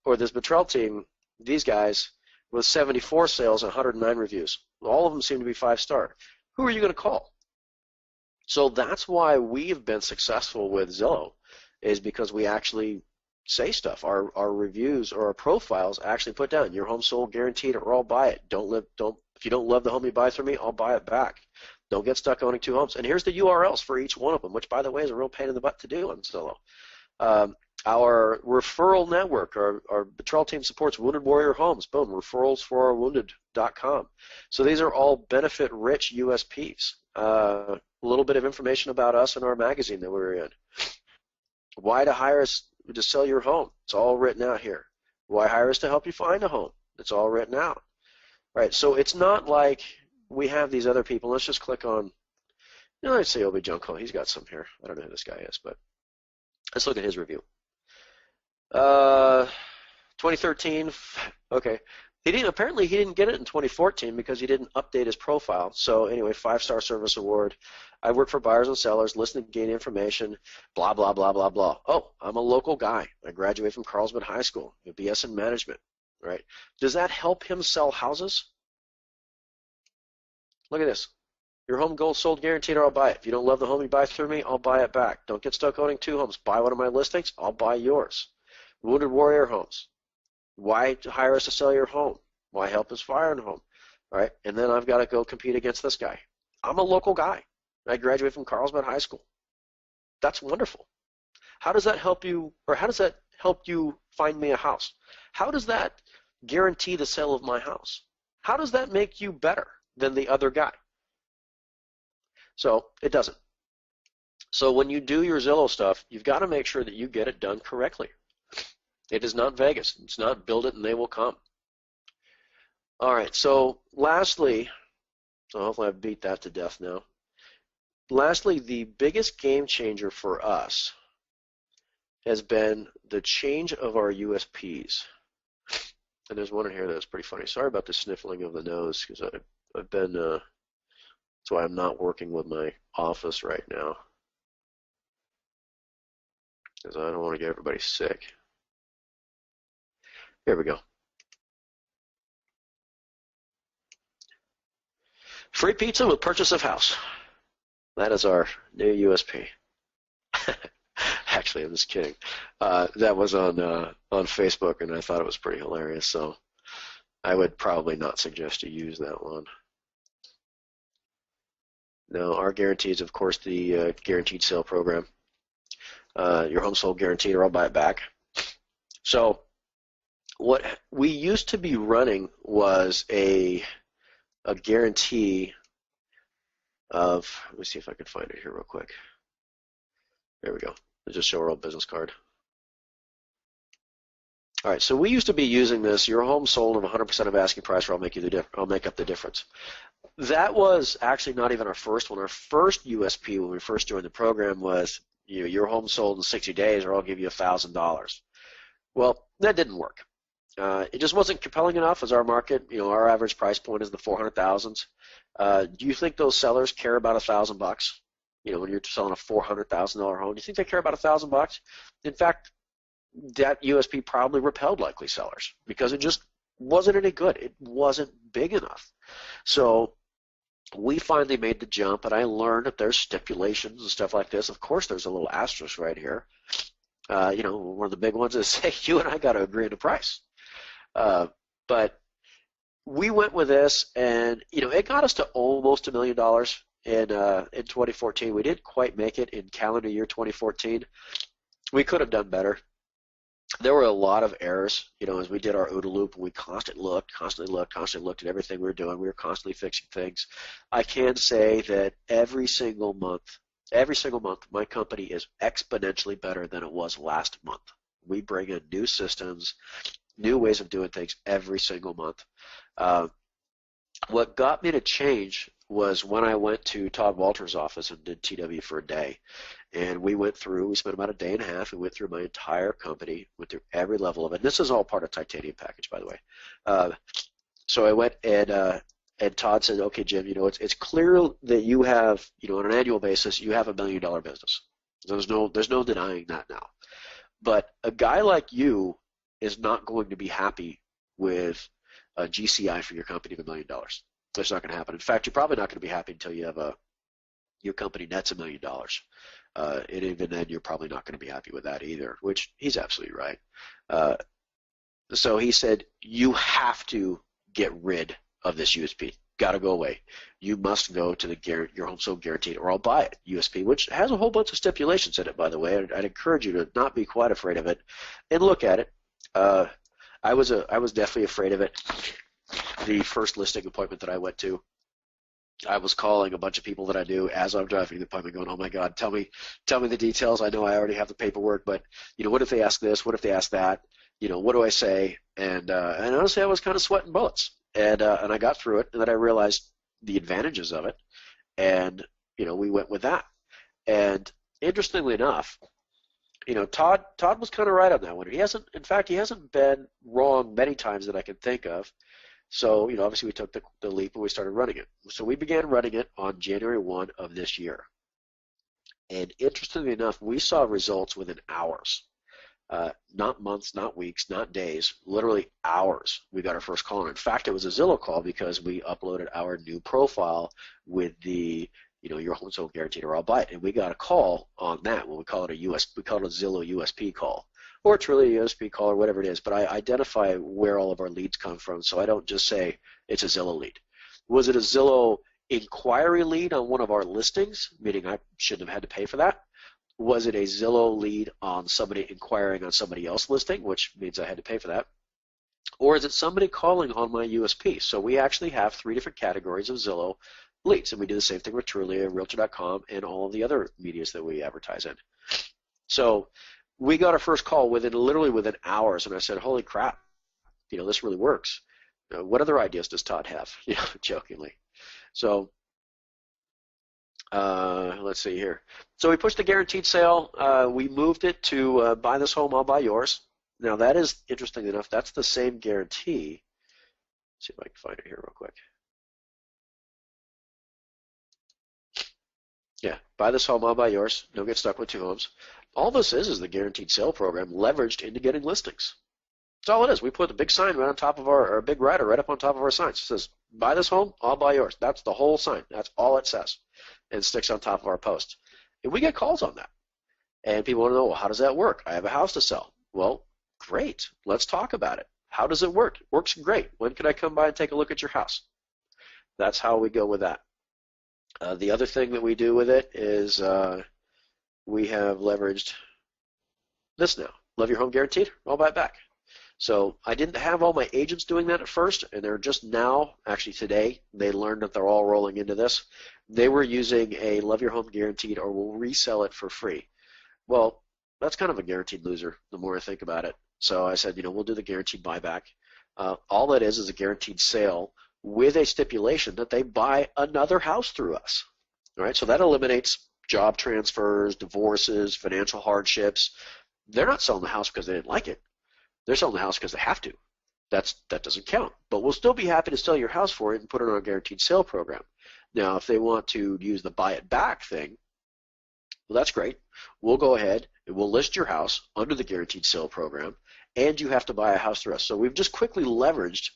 Or this Betrell team, these guys, with 74 sales and 109 reviews. All of them seem to be 5-star. Who are you going to call? So that's why we've been successful with Zillow, is because we actually say stuff. Our reviews or our profiles actually put down, your home sold guaranteed or I'll buy it. If you don't love the home you buy through me, I'll buy it back. Don't get stuck owning 2 homes. And here's the URLs for each one of them, which, by the way, is a real pain in the butt to do on Zillow. Our referral network, our Betrell team supports Wounded Warrior Homes. Boom, referralsforourwounded.com. So these are all benefit-rich USPs. A little bit of information about us and our magazine that we're in. Why to hire us to sell your home? It's all written out here. Why hire us to help you find a home? It's all written out. Right, so it's not like we have these other people. Let's just click on, let's say O.B. Junko. He's got some here. I don't know who this guy is, but let's look at his review. 2013, okay. Apparently he didn't get it in 2014 because he didn't update his profile. So anyway, 5-star service award. I work for buyers and sellers, listen to gain information, blah, blah, blah, blah, blah. Oh, I'm a local guy. I graduated from Carlsbad High School, a BS in management, right? Does that help him sell houses? Look at this. Your home gold sold guaranteed or I'll buy it. If you don't love the home you buy through me, I'll buy it back. Don't get stuck owning 2 homes. Buy one of my listings, I'll buy yours. Wounded Warrior Homes. Why hire us to sell your home? Why help us fire a home? All right, and then I've got to go compete against this guy. I'm a local guy. I graduated from Carlsbad High School. That's wonderful. How does that help you, or how does that help you find me a house? How does that guarantee the sale of my house? How does that make you better than the other guy? So it doesn't. So when you do your Zillow stuff, you've got to make sure that you get it done correctly. It is not Vegas. It's not build it and they will come. All right, so lastly, so hopefully I've beat that to death now. Lastly, the biggest game changer for us has been the change of our USPs. And there's one in here that's pretty funny. Sorry about the sniffling of the nose, because I've been, that's why I'm not working with my office right now, because I don't want to get everybody sick. Here we go. Free pizza with purchase of house. That is our new USP. Actually, actually. I'm just kidding. That was on Facebook, and I thought it was pretty hilarious. So I would probably not suggest you use that one. Now, our guarantees, of course, the guaranteed sale program. Your home sold guaranteed, or I'll buy it back. So what we used to be running was a guarantee of, let me see if I can find it here real quick. There we go. Let's just show our old business card. All right, so we used to be using this, your home sold at 100% of asking price, or I'll make up the difference. That was actually not even our first one. Our first USP when we first joined the program was, your home sold in 60 days, or I'll give you $1,000. Well, that didn't work. It just wasn't compelling enough as our market. Our average price point is the 400,000s. Do you think those sellers care about $1,000? When you're selling a $400,000 home, do you think they care about $1,000? In fact, that USP probably repelled likely sellers because it just wasn't any good. It wasn't big enough. So we finally made the jump, and I learned that there's stipulations and stuff like this. Of course, there's a little asterisk right here. One of the big ones is, hey, you and I got to agree on the price. But we went with this, and it got us to almost $1 million in 2014. We didn't quite make it in calendar year 2014. We could have done better. There were a lot of errors, as we did our OODA loop. We constantly looked at everything we were doing. We were constantly fixing things. I can say that every single month, my company is exponentially better than it was last month. We bring in new systems, new ways of doing things every single month. What got me to change was when I went to Todd Walter's office and did TW for a day. And we spent about a day and a half, and went through my entire company, went through every level of it. And this is all part of Titanium package, by the way. So I went, and Todd said, okay, Jim, it's clear that you have, on an annual basis, you have $1 million business. There's no denying that now. But a guy like you is not going to be happy with a GCI for your company of $1 million. That's not going to happen. In fact, you're probably not going to be happy until you have your company nets $1 million. And even then, you're probably not going to be happy with that either, which he's absolutely right. So he said, you have to get rid of this USP. Got to go away. You must go to your home sold guaranteed, or I'll buy it USP, which has a whole bunch of stipulations in it, by the way. I'd encourage you to not be quite afraid of it and look at it. I was definitely afraid of it. The first listing appointment that I went to, I was calling a bunch of people that I knew as I'm driving the appointment, going, "Oh my God, tell me the details. I know I already have the paperwork, but what if they ask this? What if they ask that? What do I say?" And honestly, I was kind of sweating bullets, and I got through it, and then I realized the advantages of it, and we went with that. And interestingly enough, Todd was kind of right on that one. He hasn't been wrong many times that I can think of. So, obviously we took the leap and we started running it. So we began running it on January 1 of this year. And interestingly enough, we saw results within hours. Not months, not weeks, not days, literally hours. We got our first call. And in fact, it was a Zillow call because we uploaded our new profile with the, your home sold guaranteed, or I'll buy it. And we got a call on that. Well, we call it a Zillow USP call. Or it's really a USP call or whatever it is, but I identify where all of our leads come from, so I don't just say it's a Zillow lead. Was it a Zillow inquiry lead on one of our listings, meaning I shouldn't have had to pay for that? Was it a Zillow lead on somebody inquiring on somebody else's listing, which means I had to pay for that? Or is it somebody calling on my USP? So we actually have 3 different categories of Zillow leads, and we do the same thing with Trulia, Realtor.com, and all of the other medias that we advertise in. So we got our first call literally within hours, and I said, "Holy crap, this really works. What other ideas does Todd have?" Jokingly. So let's see here. So we pushed the guaranteed sale. We moved it to buy this home, I'll buy yours. Now that is interesting enough. That's the same guarantee. Let's see if I can find it here real quick. Yeah, buy this home, I'll buy yours. Don't get stuck with 2 homes. All this is the guaranteed sale program leveraged into getting listings. That's all it is. We put a big sign right on top of our big rider right up on top of our signs. It says, "Buy this home, I'll buy yours." That's the whole sign. That's all it says. And it sticks on top of our post. And we get calls on that. And people want to know, well, how does that work? I have a house to sell. Well, great. Let's talk about it. How does it work? It works great. When can I come by and take a look at your house? That's how we go with that. The other thing that we do with it is we have leveraged this now. Love Your Home Guaranteed. I'll buy it back. So I didn't have all my agents doing that at first, and they're just now, actually today, they learned that they're all rolling into this. They were using a Love Your Home Guaranteed or we'll resell it for free. Well, that's kind of a guaranteed loser the more I think about it. So I said, we'll do the guaranteed buyback. All that is a guaranteed sale with a stipulation that they buy another house through us. All right, so that eliminates job transfers, divorces, financial hardships. They're not selling the house because they didn't like it. They're selling the house because they have to. That doesn't count. But we'll still be happy to sell your house for it and put it on a guaranteed sale program. Now, if they want to use the buy it back thing, well, that's great. We'll go ahead and we'll list your house under the guaranteed sale program, and you have to buy a house through us. So we've just quickly leveraged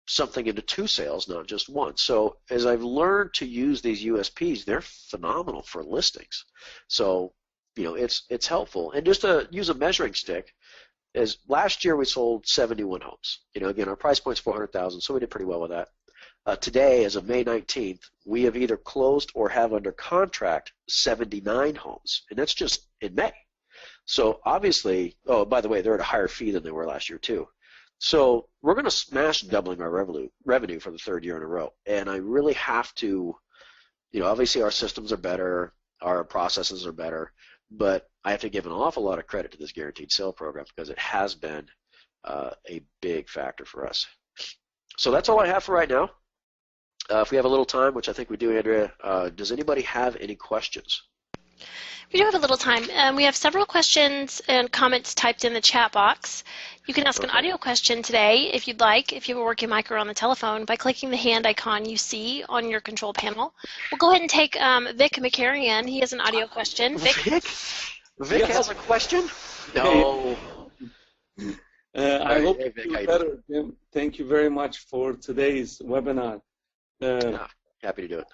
something into two sales, not just one. So as I've learned to use these USPs, they're phenomenal for listings. So, it's helpful. And just to use a measuring stick, is last year we sold 71 homes. Again, our price point's $400,000, so we did pretty well with that. Today, as of May 19th, we have either closed or have under contract 79 homes, and that's just in May. So obviously, oh, by the way, they're at a higher fee than they were last year too. So we're going to smash doubling our revenue for the third year in a row, and I really have to, obviously our systems are better, our processes are better, but I have to give an awful lot of credit to this guaranteed sale program because it has been a big factor for us. So that's all I have for right now. If we have a little time, which I think we do, Andrea, does anybody have any questions? We do have a little time. We have several questions and comments typed in the chat box. You can ask an audio question today if you'd like, if you have a working mic or on the telephone, by clicking the hand icon you see on your control panel. We'll go ahead and take Vic McCarrion. He has an audio question. Vic has a question? No. I hope you feel better, Jim. Thank you very much for today's webinar. Happy to do it.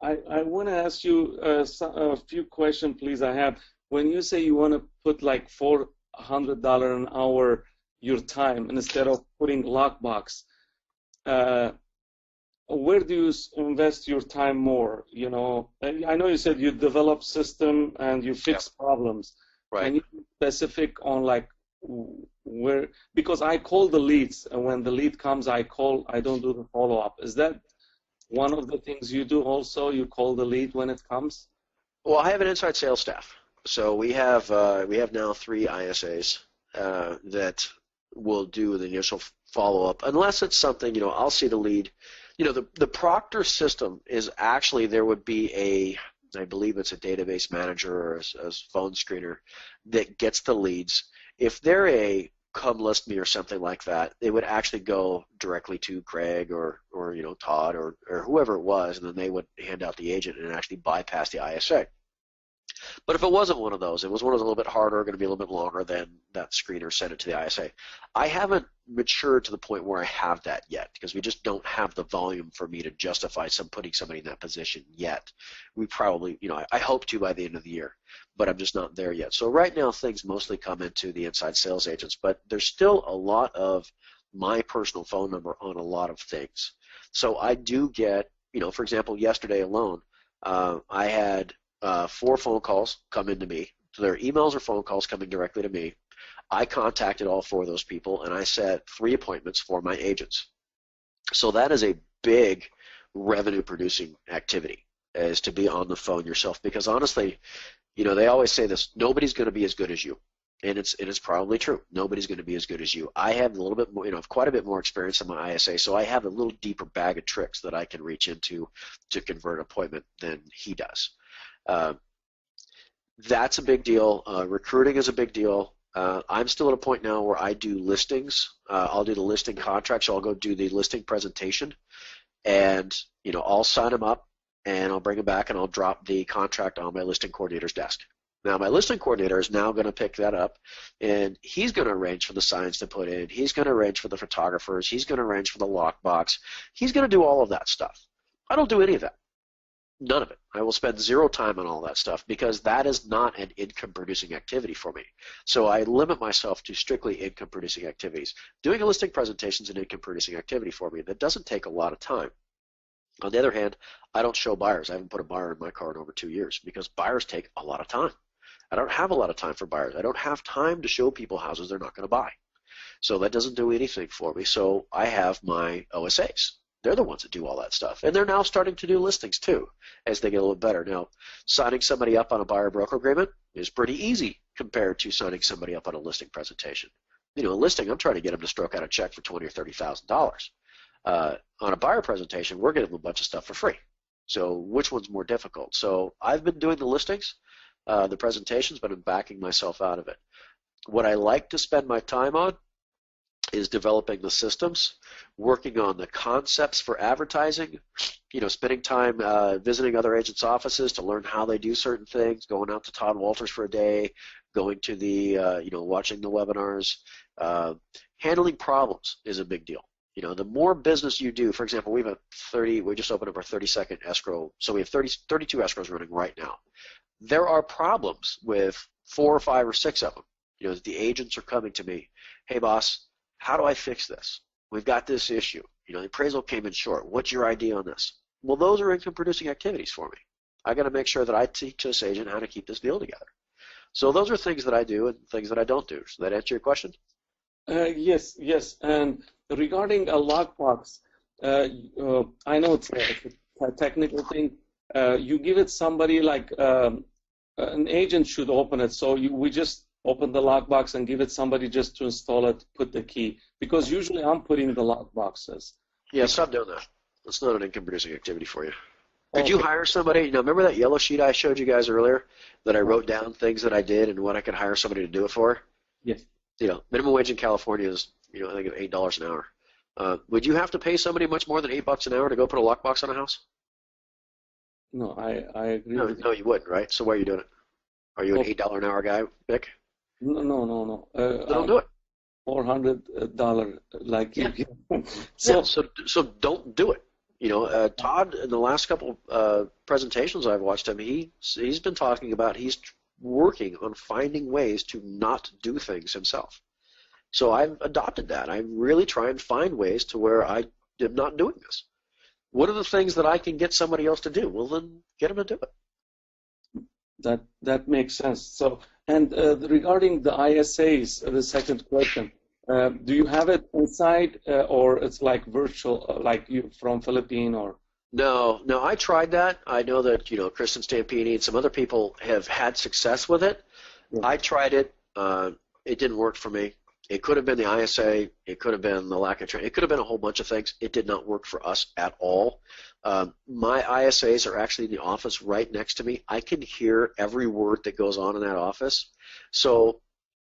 I want to ask you a few questions, please. I have. When you say you want to put like $400 an hour your time instead of putting lockbox, where do you invest your time more? I know you said you develop system and you fix problems. Right. Can you be specific on like where? Because I call the leads, and when the lead comes, I don't do the follow up. Is that one of the things you do also? You call the lead when it comes? Well, I have an inside sales staff. So we have now 3 ISAs that will do the initial follow-up. Unless it's something, I'll see the lead. The Proctor system is actually, there would be I believe it's a database manager or a phone screener that gets the leads. If they're a come list me or something like that, they would actually go directly to Craig or Todd or whoever it was, and then they would hand out the agent and actually bypass the ISA. But if it wasn't one of those, it was one of those a little bit harder, going to be a little bit longer, then that screener sent it to the ISA. I haven't matured to the point where I have that yet because we just don't have the volume for me to justify putting somebody in that position yet. We probably, I hope to by the end of the year, but I'm just not there yet. So right now things mostly come into the inside sales agents, but there's still a lot of my personal phone number on a lot of things. So I do get, for example, yesterday alone, I had 4 phone calls come into me. So there are emails or phone calls coming directly to me. I contacted all 4 of those people, and I set 3 appointments for my agents. So that is a big revenue-producing activity, is to be on the phone yourself. Because honestly, they always say this: nobody's going to be as good as you, and it's probably true. Nobody's going to be as good as you. I have a little bit more, quite a bit more experience in my ISA, so I have a little deeper bag of tricks that I can reach into to convert an appointment than he does. That's a big deal. Recruiting is a big deal. I'm still at a point now where I do listings. I'll do the listing contract, so I'll go do the listing presentation, and I'll sign them up, and I'll bring them back, and I'll drop the contract on my listing coordinator's desk. Now, my listing coordinator is now going to pick that up, and he's going to arrange for the signs to put in. He's going to arrange for the photographers. He's going to arrange for the lockbox. He's going to do all of that stuff. I don't do any of that. None of it. I will spend zero time on all that stuff because that is not an income-producing activity for me. So I limit myself to strictly income-producing activities. Doing a listing presentation is an income-producing activity for me. That doesn't take a lot of time. On the other hand, I don't show buyers. I haven't put a buyer in my car in over 2 years because buyers take a lot of time. I don't have a lot of time for buyers. I don't have time to show people houses they're not going to buy. So that doesn't do anything for me. So I have my OSAs. They're the ones that do all that stuff. And they're now starting to do listings too as they get a little better. Now, signing somebody up on a buyer broker agreement is pretty easy compared to signing somebody up on a listing presentation. You know, a listing, I'm trying to get them to stroke out a check for $20,000 or $30,000. On a buyer presentation, we're getting them a bunch of stuff for free. So which one's more difficult? So I've been doing the listings, the presentations, but I'm backing myself out of it. What I like to spend my time on is developing the systems, working on the concepts for advertising, you know, spending time visiting other agents' offices to learn how they do certain things, going out to Todd Walters for a day, going to the, you know, watching the webinars. Handling problems is a big deal. You know, the more business you do, for example, we just opened up our 32nd escrow, so we have 32 escrows running right now. There are problems with 4 or 5 or 6 of them. You know, the agents are coming to me, hey boss, how do I fix this? We've got this issue. You know, the appraisal came in short. What's your idea on this? Well, those are income-producing activities for me. I got to make sure that I teach this agent how to keep this deal together. So those are things that I do and things that I don't do. Does that answer your question? Yes. And regarding a lockbox, I know it's a technical thing. You give it somebody like an agent should open it. So we just open the lockbox and give it somebody just to install it, put the key. Because usually I'm putting the lockboxes. Yeah, stop doing that. That's not an income-producing activity for you. Could you hire somebody? You know, remember that yellow sheet I showed you guys earlier that I wrote down things that I did and what I could hire somebody to do it for? Yes. You know, minimum wage in California is, you know, I think $8 an hour. Would you have to pay somebody much more than $8 an hour to go put a lockbox on a house? No, I agree. No, you wouldn't, right? So why are you doing it? Are you an $8 an hour guy, Vic? No. Don't do it. $400, like yeah. you. So don't do it. You know, Todd, in the last couple presentations I've watched him, he's been talking about he's working on finding ways to not do things himself. So I've adopted that. I really try and find ways to where I am not doing this. What are the things that I can get somebody else to do? Well, then get them to do it. That makes sense. So, and regarding the ISAs, the second question, do you have it inside or it's like virtual, like you from Philippines or? No, I tried that. I know that, you know, Kristen Stampini and some other people have had success with it. Yeah. I tried it. It didn't work for me. It could have been the ISA. It could have been the lack of training. It could have been a whole bunch of things. It did not work for us at all. My ISAs are actually in the office right next to me. I can hear every word that goes on in that office. So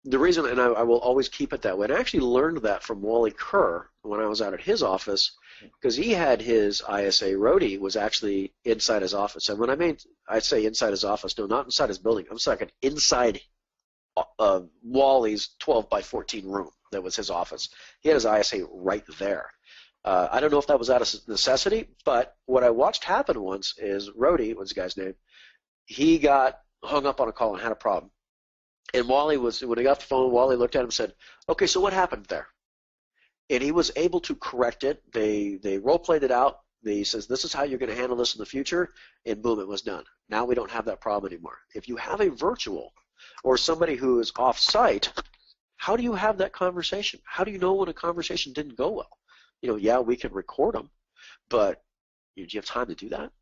the reason, and I will always keep it that way, and I actually learned that from Wally Kerr when I was out at his office, because he had his ISA roadie was actually inside his office. And when I say inside his office, no, not inside his building. I'm talking inside Wally's 12 by 14 room that was his office. He had his ISA right there. I don't know if that was out of necessity, but what I watched happen once is Rhodey, what's the guy's name, he got hung up on a call and had a problem. And when he got the phone, Wally looked at him and said, okay, so what happened there? And he was able to correct it. They role-played it out. He says, this is how you're going to handle this in the future, and boom, it was done. Now we don't have that problem anymore. If you have a virtual or somebody who is off-site, how do you have that conversation? How do you know when a conversation didn't go well? You know, yeah, we can record them, but do you have time to do that?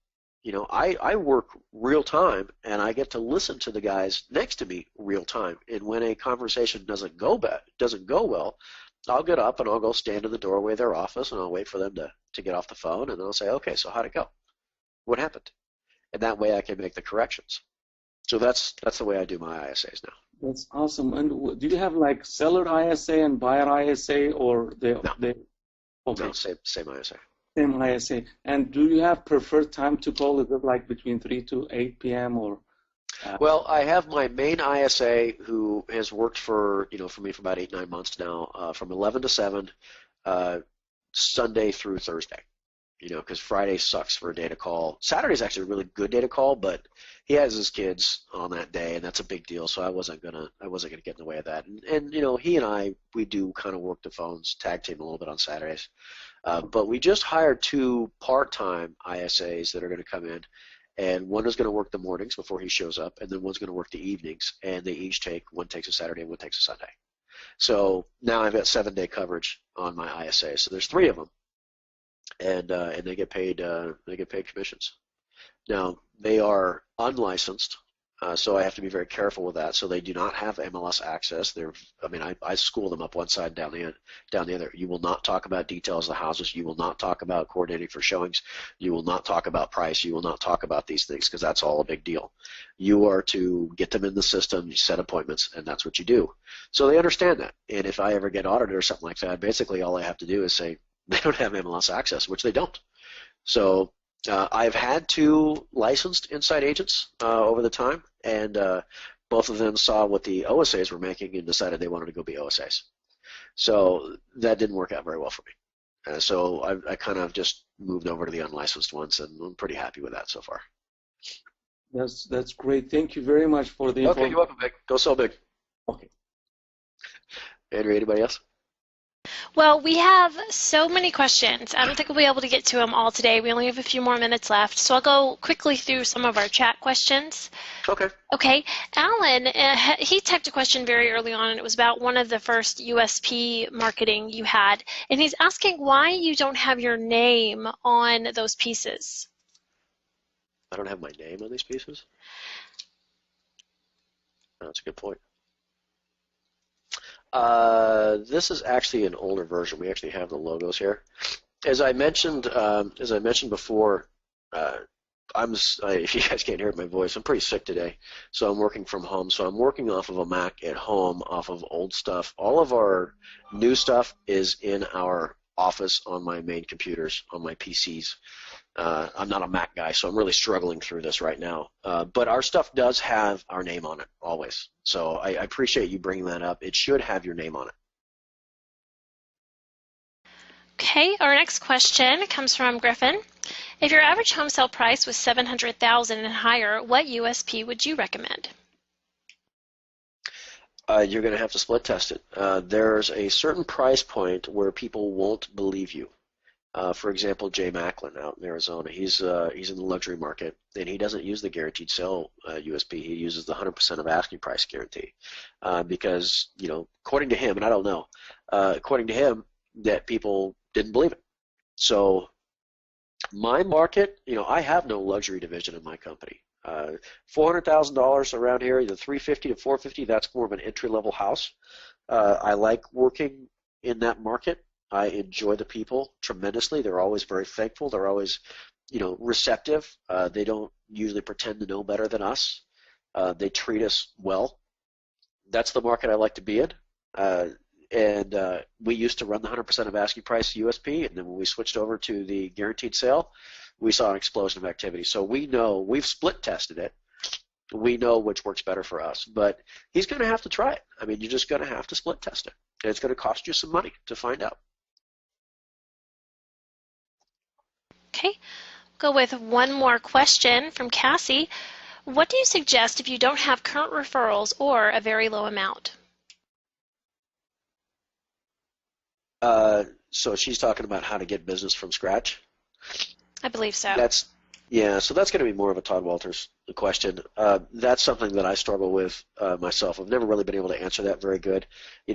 You know, I work real time, and I get to listen to the guys next to me real time. And when a conversation doesn't go well, I'll get up and I'll go stand in the doorway of their office, and I'll wait for them to get off the phone, and then I'll say, okay, so how'd it go? What happened? And that way I can make the corrections. So that's the way I do my ISAs now. That's awesome. And do you have like seller ISA and buyer ISA, or No. Okay. No, same ISA. Same ISA. And do you have preferred time to call? Is it like between 3 to 8 p.m. or? Well, I have my main ISA who has worked for me for about 8-9 months now, from 11 to 7, Sunday through Thursday. because Friday sucks for a day to call. Saturday's actually a really good day to call, but he has his kids on that day, and that's a big deal. So I wasn't gonna get in the way of that. And he and I, we do kind of work the phones, tag team a little bit on Saturdays. But we just hired 2 part-time ISAs that are going to come in, and one is going to work the mornings before he shows up, and then one's going to work the evenings, and they each one takes a Saturday and one takes a Sunday. So now I've got 7-day coverage on my ISA. So there's 3 of them, and they get paid commissions. Now they are unlicensed, so I have to be very careful with that. So they do not have MLS access. I school them up one side, down the other. You will not talk about details of the houses. You will not talk about coordinating for showings. You will not talk about price. You will not talk about these things because that's all a big deal. You are to get them in the system, you set appointments, and that's what you do. So they understand that. And if I ever get audited or something like that, basically all I have to do is say they don't have MLS access, which they don't. So I've had 2 licensed inside agents over the time, and both of them saw what the OSAs were making and decided they wanted to go be OSAs. So that didn't work out very well for me. So I kind of just moved over to the unlicensed ones, and I'm pretty happy with that so far. That's great. Thank you very much for the information. Okay, you're welcome, Vic. Go sell big. Okay. Andrew, anybody else? Well, we have so many questions. I don't think we'll be able to get to them all today. We only have a few more minutes left, so I'll go quickly through some of our chat questions. Okay. Okay. Alan, he typed a question very early on, and it was about one of the first USP marketing you had, and he's asking why you don't have your name on those pieces. I don't have my name on these pieces? Oh, that's a good point. This is actually an older version. We actually have the logos here. As I mentioned before, if you guys can't hear my voice, I'm pretty sick today, so I'm working from home. So I'm working off of a Mac at home, off of old stuff. All of our new stuff is in our office on my main computers, on my PCs. I'm not a Mac guy, so I'm really struggling through this right now. But our stuff does have our name on it, always. So I appreciate you bringing that up. It should have your name on it. Okay, our next question comes from Griffin. If your average home sale price was $700,000 and higher, what USP would you recommend? You're going to have to split test it. There's a certain price point where people won't believe you. For example, Jay Macklin out in Arizona, he's in the luxury market, and he doesn't use the guaranteed sale USP. He uses the 100% of asking price guarantee because, according to him, and I don't know, according to him, that people didn't believe it. So my market, I have no luxury division in my company. $400,000 around here, either $350,000 to $450,000. That's more of an entry-level house. I like working in that market. I enjoy the people tremendously. They're always very thankful. They're always, receptive. They don't usually pretend to know better than us. They treat us well. That's the market I like to be in. And we used to run the 100% of asking price USP, and then when we switched over to the guaranteed sale, we saw an explosion of activity. So we know, we've split tested it. We know which works better for us. But he's going to have to try it. I mean, you're just going to have to split test it. And it's going to cost you some money to find out. Okay, go with one more question from Cassie. What do you suggest if you don't have current referrals or a very low amount? So she's talking about how to get business from scratch. I believe so. So that's going to be more of a Todd Walters question. That's something that I struggle with myself. I've never really been able to answer that very good.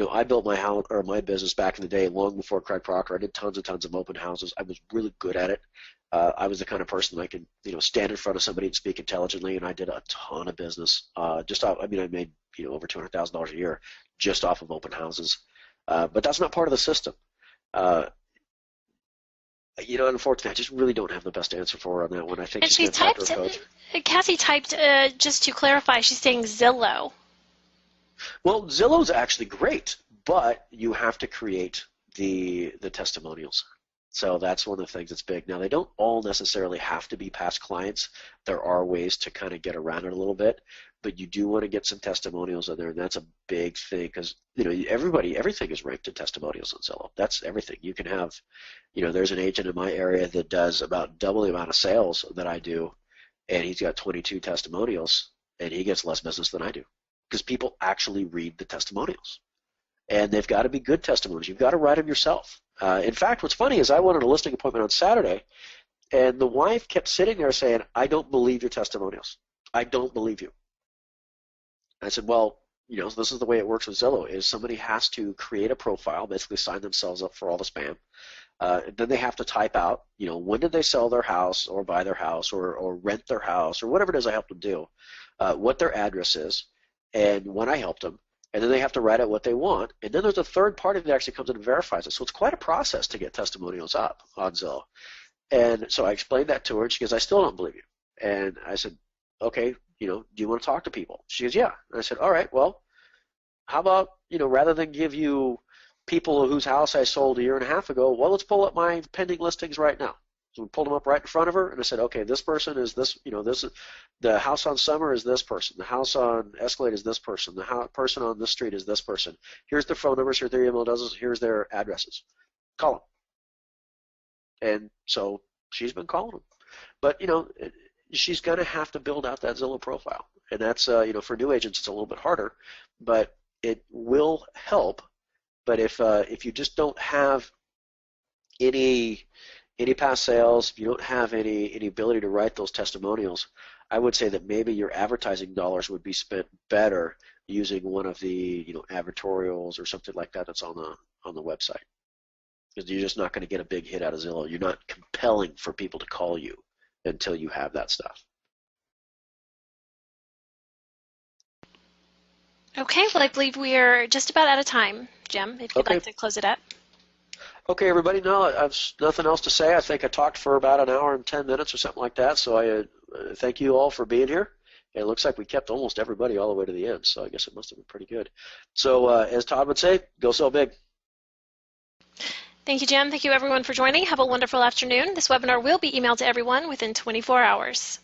I built my house or my business back in the day, long before Craig Proctor. I did tons and tons of open houses. I was really good at it. I was the kind of person that could, stand in front of somebody and speak intelligently, and I did a ton of business. I made over $200,000 a year just off of open houses. But that's not part of the system. Unfortunately, I just really don't have the best answer for her on that one. I think she's going to talk to her coach. Cassie typed, just to clarify, she's saying Zillow. Well, Zillow's actually great, but you have to create the testimonials. So that's one of the things that's big. Now, they don't all necessarily have to be past clients. There are ways to kind of get around it a little bit, but you do want to get some testimonials in there, and that's a big thing because everything is ranked in testimonials on Zillow. That's everything. You can have, there's an agent in my area that does about double the amount of sales that I do, and he's got 22 testimonials, and he gets less business than I do because people actually read the testimonials. And they've got to be good testimonials. You've got to write them yourself. In fact, what's funny is I wanted a listing appointment on Saturday, and the wife kept sitting there saying, I don't believe your testimonials. I don't believe you. I said, well, this is the way it works with Zillow, is somebody has to create a profile, basically sign themselves up for all the spam. Then they have to type out, when did they sell their house or buy their house or rent their house or whatever it is I help them do, what their address is, and when I helped them. And then they have to write out what they want. And then there's a third party that actually comes in and verifies it. So it's quite a process to get testimonials up on Zillow. And so I explained that to her, and she goes, I still don't believe you. And I said, okay, do you want to talk to people? She goes, yeah. And I said, all right, well, how about, rather than give you people whose house I sold a year and a half ago, well, let's pull up my pending listings right now. So we pulled them up right in front of her, and I said, okay, this person is this, this is the house on Summer is this person, the house on Escalade is this person, the person on this street is this person. Here's their phone numbers, here's their email addresses, here's their addresses. Call them. And so she's been calling them. But, she's going to have to build out that Zillow profile. And that's, for new agents, it's a little bit harder, but it will help. But if you just don't have any past sales, if you don't have any ability to write those testimonials, I would say that maybe your advertising dollars would be spent better using one of the advertorials or something like that that's on the website, because you're just not going to get a big hit out of Zillow. You're not compelling for people to call you until you have that stuff. Okay, well, I believe we are just about out of time, Jim, if you'd like to close it up. Okay, everybody, no, I've nothing else to say. I think I talked for about an hour and 10 minutes or something like that, so I thank you all for being here. And it looks like we kept almost everybody all the way to the end, so I guess it must have been pretty good. So as Todd would say, go sell big. Thank you, Jim. Thank you, everyone, for joining. Have a wonderful afternoon. This webinar will be emailed to everyone within 24 hours.